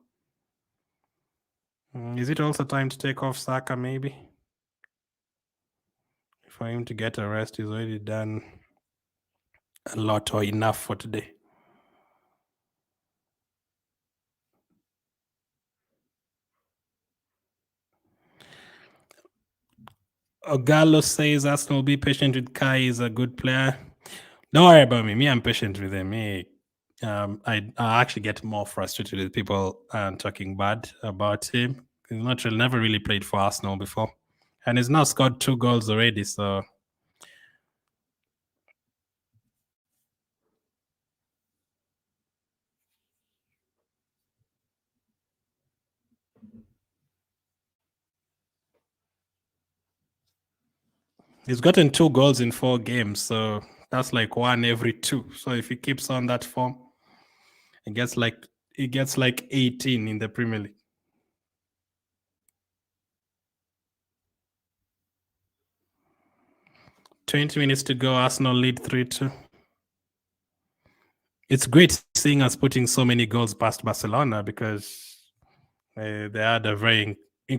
Is it also time to take off Saka, maybe? For him to get a rest, he's already done a lot or enough for today. Ogallo says Arsenal will be patient with Kai. He's a good player. Don't worry about me. I'm patient with him. I actually get more frustrated with people talking bad about him. He's never really played for Arsenal before. And he's now scored 2 goals already, so... He's gotten 2 goals in 4 games, so that's like 1 every 2. So if he keeps on that form, he gets like 18 in the Premier League. 20 minutes to go. Arsenal lead 3-2. It's great seeing us putting so many goals past Barcelona because they had a very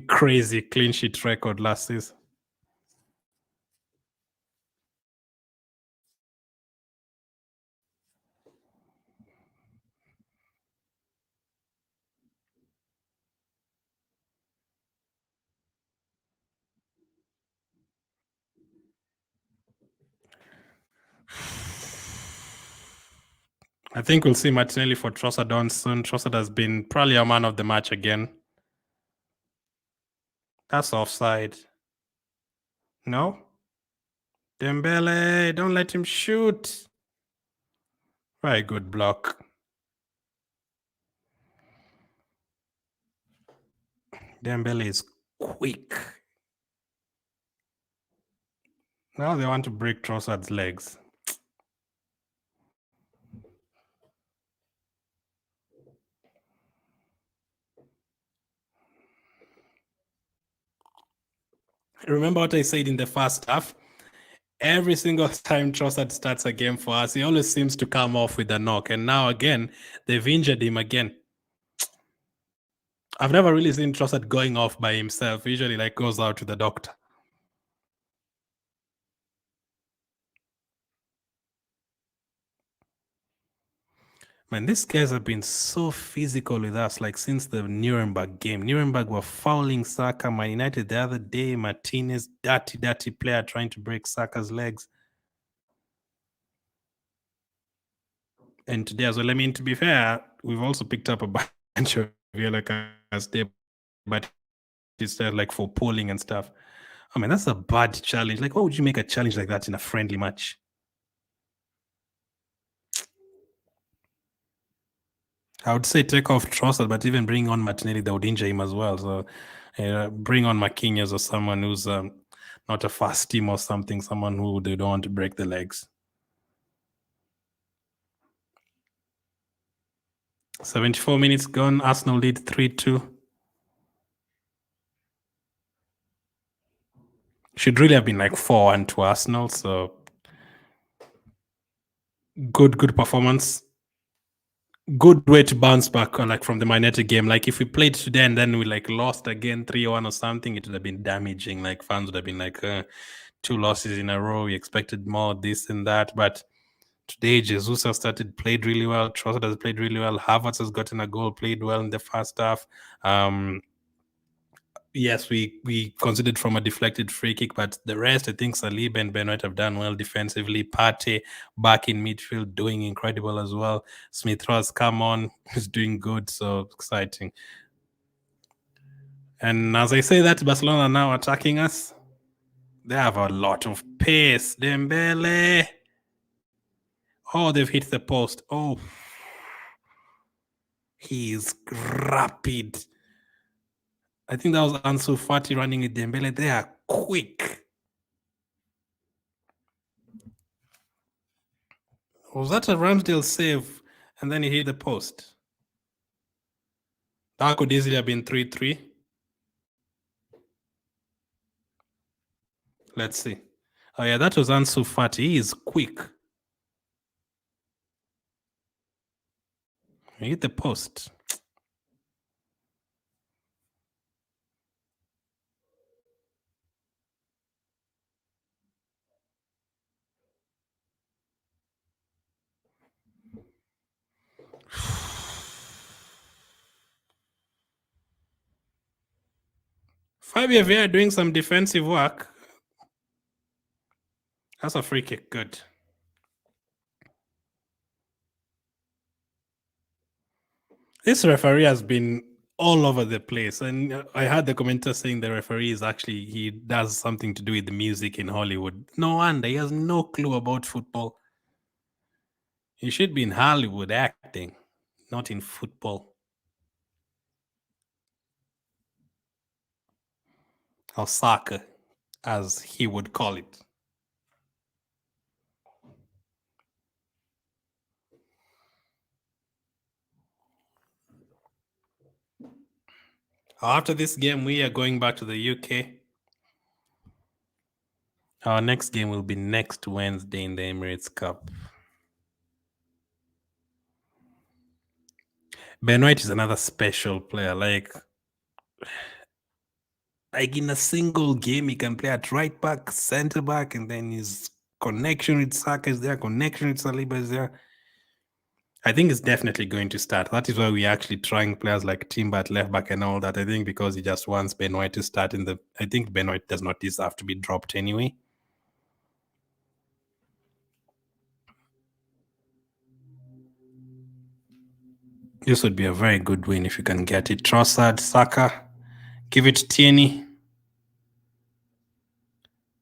crazy clean sheet record last season. I think we'll see Martinelli for Trossard on soon. Trossard has been probably a man of the match again. That's offside. No? Dembele, don't let him shoot. Very good block. Dembele is quick. Now they want to break Trossard's legs. Remember what I said in the first half? Every single time Trossard starts a game for us, he always seems to come off with a knock. And now again, they've injured him again. I've never really seen Trossard going off by himself. He usually like goes out to the doctor. Man, these guys have been so physical with us, like since the Nuremberg game. Nuremberg were fouling Saka. Man United the other day, Martinez, dirty player trying to break Saka's legs. And today as well, I mean, to be fair, we've also picked up a bunch of yellow cards there, but it's like for polling and stuff. I mean, that's a bad challenge. Like, why would you make a challenge like that in a friendly match? I would say take off Trossard, but even bring on Martinelli, that would injure him as well. So bring on Marquinhos or someone who's not a fast team or something, someone who they don't want to break the legs. 74 minutes gone. Arsenal lead 3-2. Should really have been like 4-1 to Arsenal. So good performance. Good way to bounce back like from the Man United game. Like if we played today and then we like lost again 3-1 or something, it would have been damaging. Like fans would have been like 2 losses in a row. We expected more, this and that. But today Jesus has played really well. Trossard has played really well. Havertz has gotten a goal, played well in the first half. Yes, we considered from a deflected free kick, but the rest, I think Saliba and Ben White have done well defensively. Partey back in midfield doing incredible as well. Smith Rowe has come on, he's doing good, so exciting. And as I say that, Barcelona are now attacking us. They have a lot of pace. Dembele. Oh, they've hit the post. Oh, he's rapid. I think that was Ansu Fati running with Dembele. They are quick. Was that a Ramsdale save? And then he hit the post. That could easily have been 3-3. Let's see. Oh, yeah, that was Ansu Fati. He is quick. He hit the post. Fabio Vieira doing some defensive work. That's a free kick. Good. This referee has been all over the place. And I heard the commentator saying the referee is actually, he does something to do with the music in Hollywood. No wonder. He has no clue about football. He should be in Hollywood acting, not in football. Or soccer, as he would call it. After this game, we are going back to the UK. Our next game will be next Wednesday in the Emirates Cup. Ben White is another special player. Like in a single game, he can play at right back, center back, and then his connection with Saka is there, connection with Saliba is there. I think it's definitely going to start. That is why we're actually trying players like Timber at left back and all that. I think because he just wants Ben White to start in the. I think Ben White does not deserve to be dropped anyway. This would be a very good win if you can get it. Trossard, Saka, give it to Tierney.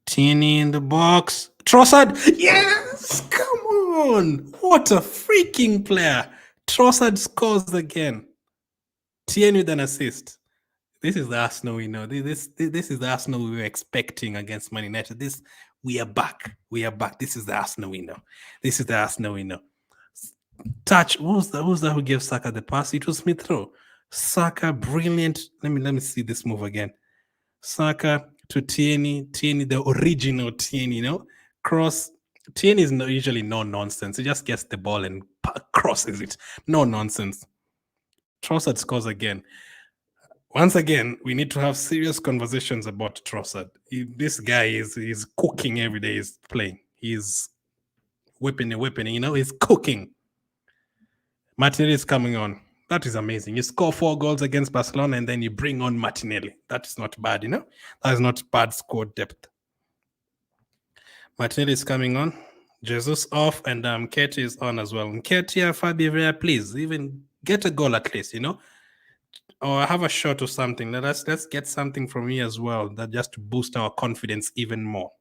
Tierney in the box. Trossard, yes! Come on! What a freaking player! Trossard scores again. Tierney with an assist. This is the Arsenal we know. This is the Arsenal we were expecting against Man United. We are back. We are back. This is the Arsenal we know. This is the Arsenal we know. Touch. Who's that who gave Saka the pass? It was Smith Rowe. Saka, brilliant. Let me see this move again. Saka to Tierney, the original Tierney, cross. Tierney is usually no nonsense. He just gets the ball and crosses it. No nonsense. Trossard scores again. Once again, we need to have serious conversations about Trossard. This guy is cooking every day he's playing. He's whipping, he's cooking. Martinelli is coming on. That is amazing. You score 4 goals against Barcelona and then you bring on Martinelli. That is not bad, That is not bad squad depth. Martinelli is coming on. Jesus off and Nketiah is on as well. Nketiah, Fabio Villa, please, even get a goal at least, or have a shot or something. Let's get something from you as well, that just to boost our confidence even more.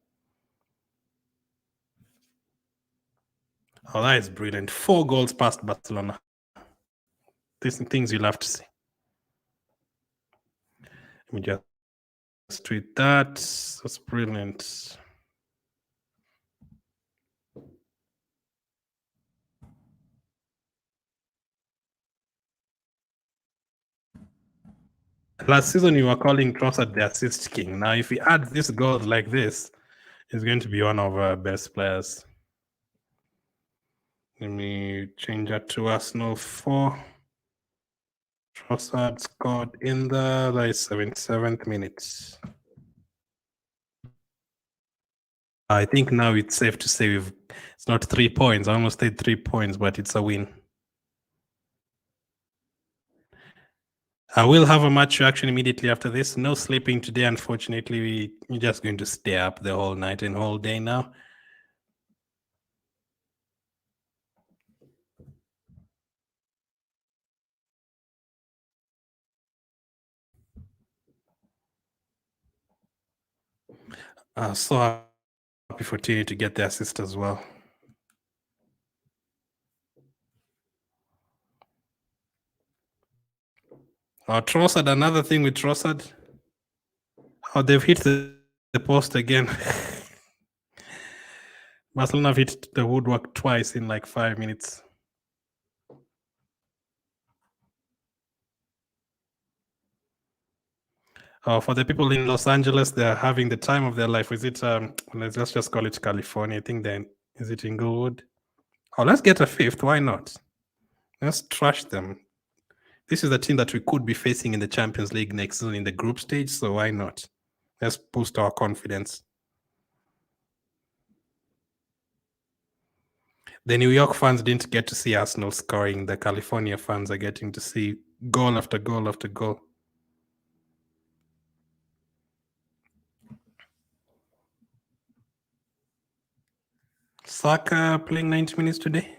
Oh, that is brilliant. 4 goals past Barcelona. These things you'll have to see. Let me just tweet that. That's brilliant. Last season, you were calling Trossard the assist king. Now, if he adds this goals like this, he's going to be one of our best players. Let me change that to Arsenal 4. Trossard scored in the 77th minute. I think now it's safe to say it's not 3 points. I almost said 3 points, but it's a win. I will have a match reaction immediately after this. No sleeping today, unfortunately. We're just going to stay up the whole night and whole day now. So happy for Tierney to get the assist as well. Trossard, another thing with Trossard. Oh, they've hit the post again. Barcelona have hit the woodwork twice in like 5 minutes. For the people in Los Angeles, they're having the time of their life. Is it, let's just call it California. I think then, is it Inglewood? Oh, let's get a 5th. Why not? Let's trash them. This is the team that we could be facing in the Champions League next season in the group stage, so why not? Let's boost our confidence. The New York fans didn't get to see Arsenal scoring. The California fans are getting to see goal after goal after goal. Saka playing 90 minutes today?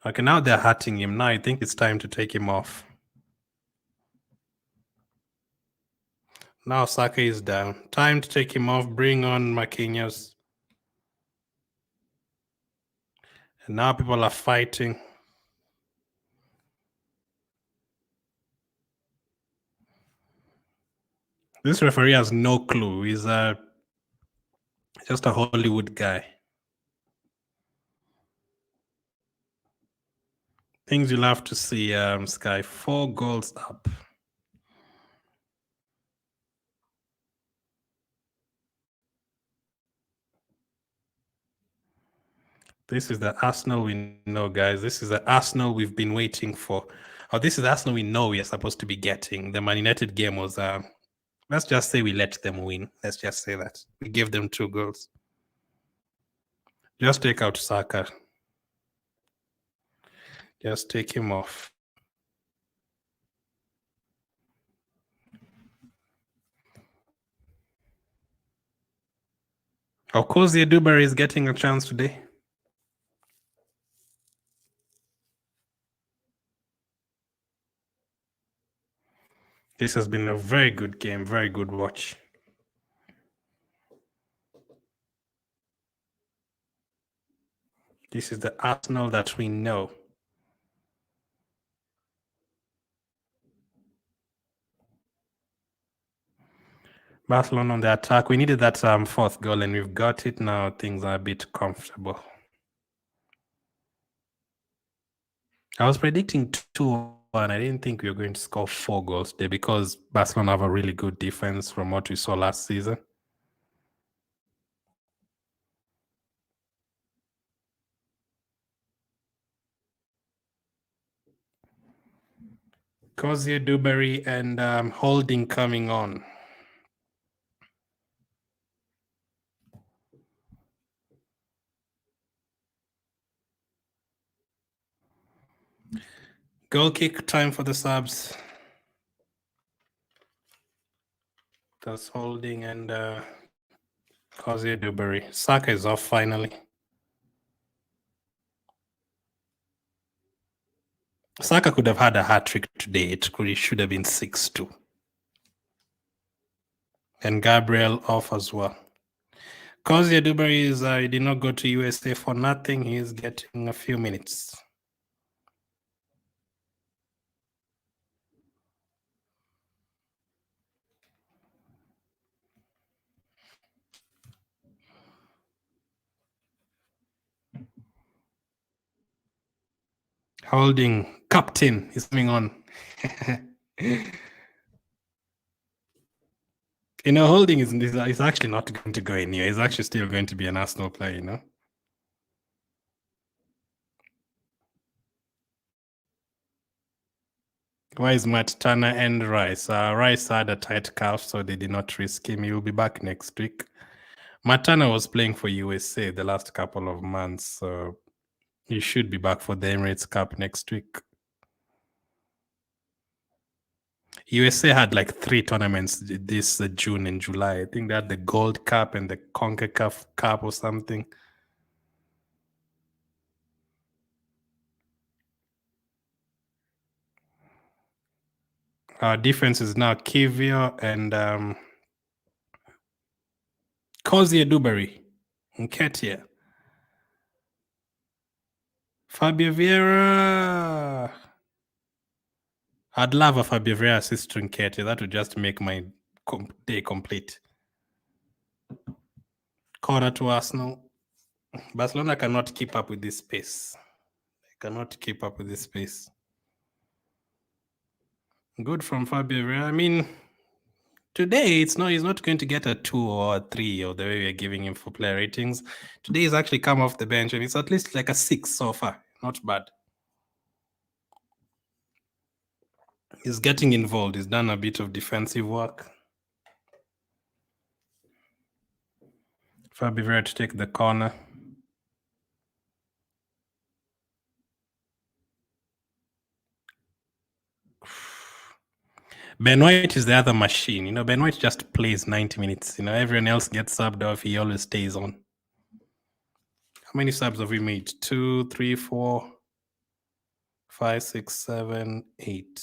Okay, now they're hurting him. Now I think it's time to take him off. Now Saka is down. Time to take him off. Bring on Marquinhos. And now people are fighting. This referee has no clue. He's just a Hollywood guy. Things you'll have to see, Sky. 4 goals up. This is the Arsenal we know, guys. This is the Arsenal we've been waiting for. Oh, this is the Arsenal we know we are supposed to be getting. The Man United game was, let's just say we let them win. Let's just say that. We gave them 2 goals. Just take out Saka. Just take him off. Of course, the Duberry is getting a chance today. This has been a very good game, very good watch. This is the Arsenal that we know. Barcelona on the attack. We needed that fourth goal, and we've got it now. Things are a bit comfortable. I was predicting 2-1. I didn't think we were going to score 4 goals today because Barcelona have a really good defense from what we saw last season. Cozier, Dewberry, and Holding coming on. Goal kick time for the subs. That's Holding and Cozier, Dewberry. Saka is off finally. Saka could have had a hat-trick today. It should have been 6-2. And Gabriel off as well. Cozier, Dewberry he did not go to USA for nothing. He's getting a few minutes. Holding, captain is coming on. Holding is actually not going to go anywhere. He's actually still going to be an Arsenal player, Why is Matt Turner and Rice? Rice had a tight calf, so they did not risk him. He will be back next week. Matt Turner was playing for USA the last couple of months, so he should be back for the Emirates Cup next week. USA had like 3 tournaments this June and July. I think they had the Gold Cup and the CONCACAF Cup or something. Our defense is now Kivio and Cozier, Dewberry, Nketiah, Fabio Vieira. I'd love a Fabio Vieira assist to Nketiah. That would just make my day complete. Corner to Arsenal. Barcelona cannot keep up with this pace. They cannot keep up with this pace. Good from Fabio Vieira. I mean, today he's not going to get a 2 or a 3 or the way we're giving him for player ratings. Today he's actually come off the bench and it's at least like a 6 so far. Not bad. He's getting involved. He's done a bit of defensive work. Fabio Vieira to take the corner. Ben White is the other machine. Ben White just plays 90 minutes. Everyone else gets subbed off. He always stays on. How many subs have we made? 2, 3, 4, 5, 6, 7, 8.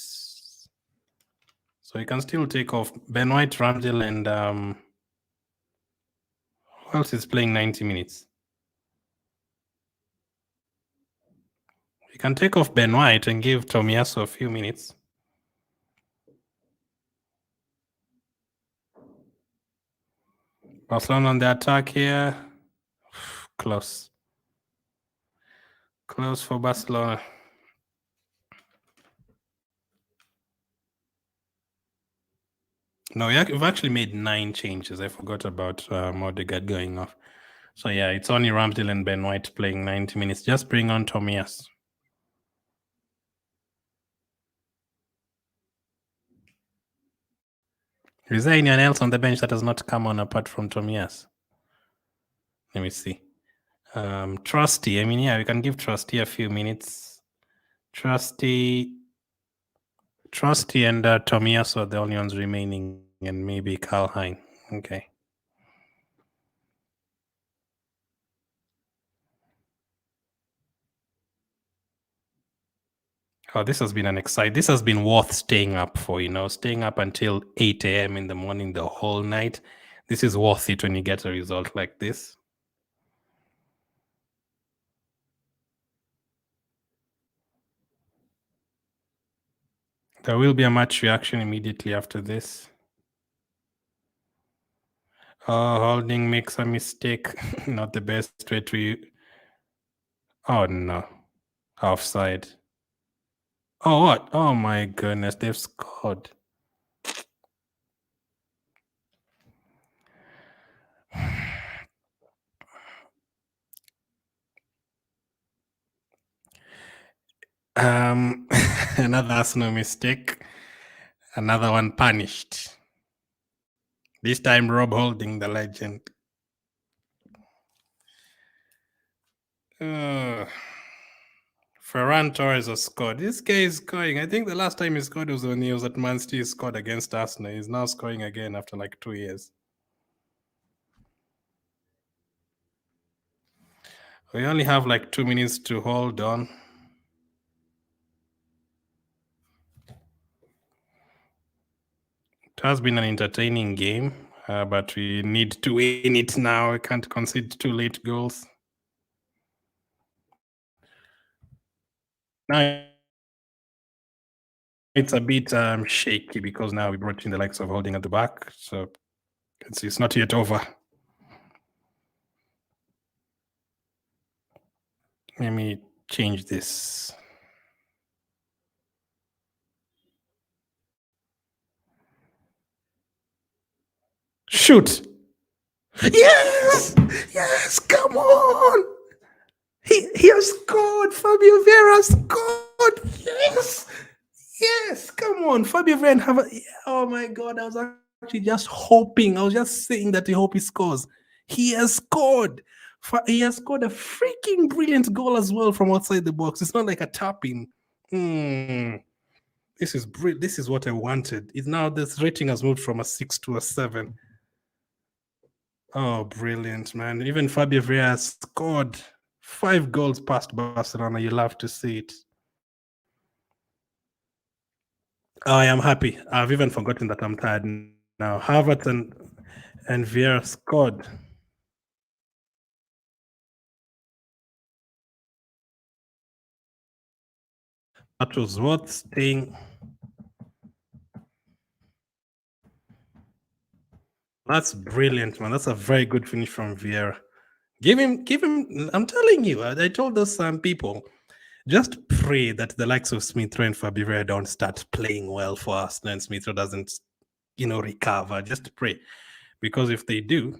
So you can still take off Ben White, Ramsdale, and who else is playing 90 minutes? You can take off Ben White and give Tomiyasu a few minutes. Barcelona on the attack here. Close. Close for Barcelona. No, we've actually made 9 changes. I forgot about Odegaard going off. So yeah, it's only Ramsdale and Ben White playing 90 minutes. Just bring on Tomiyasu. Is there anyone else on the bench that has not come on apart from Tomiyasu? Let me see. Trusty. I mean, yeah, we can give Trusty a few minutes. Trusty and Tomiyasu are the only ones remaining, and maybe Karl Hein. Okay. Oh, this has been an exciting. This has been worth staying up for. Staying up until 8 a.m. in the morning the whole night. This is worth it when you get a result like this. There will be a match reaction immediately after this. Oh, Holding makes a mistake. Not the best way to. Oh no, offside. Oh what? Oh my goodness, they've scored. Another Arsenal mistake. Another one punished. This time Rob Holding, the legend. Ferran Torres has scored. This guy is scoring. I think the last time he scored was when he was at Man City. He scored against Arsenal. He's now scoring again after like 2 years. We only have like 2 minutes to hold on. It has been an entertaining game, but we need to win it now. We can't concede 2 late goals. Now it's a bit shaky because now we brought in the likes of Holding at the back, so it's not yet over. Let me change this. Shoot! Yes! Yes! Come on! He has scored! Fabio Vieira scored! Yes! Yes! Come on! Fabio Vieira have oh my god, I was actually just hoping. I was just saying that I hope he scores. He has scored! He has scored a freaking brilliant goal as well from outside the box. It's not like a tapping. This is what I wanted. It's now this rating has moved from a 6 to a 7. Oh, brilliant, man. Even Fabio Vieira scored 5 goals past Barcelona. You love to see it. Oh, I am happy. I've even forgotten that I'm tired now. Havertz and Vieira scored. That was worth staying. That's brilliant, man. That's a very good finish from Vieira. Give him. I'm telling you, I told those people, just pray that the likes of Smith Rowe and Fabio Vieira don't start playing well for us, and Smith Rowe doesn't, recover. Just pray, because if they do,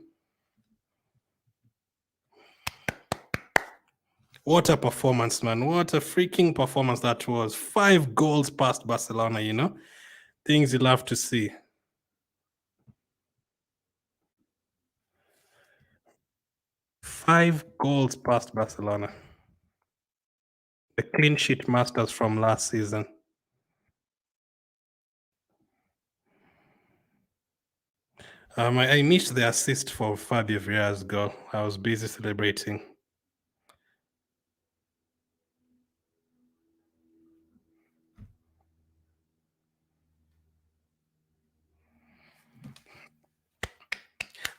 what a performance, man! What a freaking performance that was! 5 goals past Barcelona. Things you love to see. 5 goals past Barcelona. The clean sheet masters from last season. I missed the assist for Fabio Vieira's goal. I was busy celebrating.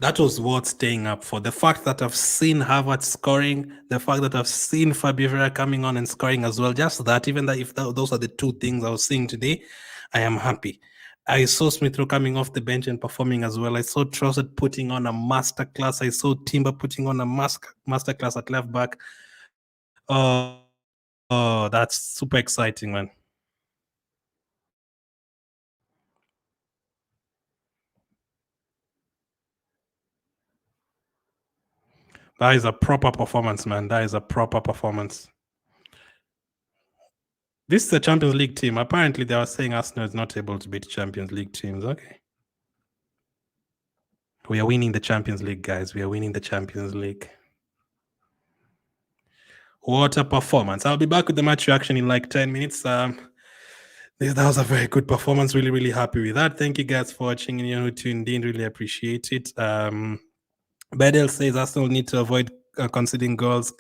That was worth staying up for. The fact that I've seen Havertz scoring, the fact that I've seen Fabio Vieira coming on and scoring as well, just that, even that if those are the 2 things I was seeing today, I am happy. I saw Smith Rowe coming off the bench and performing as well. I saw Trossard putting on a masterclass. I saw Timber putting on a masterclass at left back. Oh, that's super exciting, man. That is a proper performance, man. That is a proper performance. This is a Champions League team. Apparently, they are saying Arsenal is not able to beat Champions League teams. Okay. We are winning the Champions League, guys. We are winning the Champions League. What a performance. I'll be back with the match reaction in like 10 minutes. That was a very good performance. Really, really happy with that. Thank you guys for watching. And who tuned in. Really appreciate it. Bedell says Arsenal need to avoid conceding goals.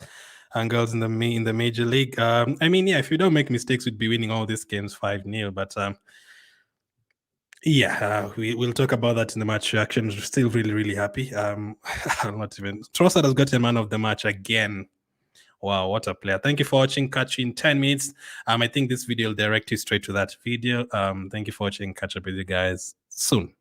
and girls in the major league. I mean, yeah, if we don't make mistakes, we'd be winning all these games 5-0. But yeah, we'll talk about that in the match reaction. Still really, really happy. I'm not even. Trossard has gotten man of the match again. Wow, what a player. Thank you for watching. Catch you in 10 minutes. I think this video will direct you straight to that video. Thank you for watching. Catch up with you guys soon.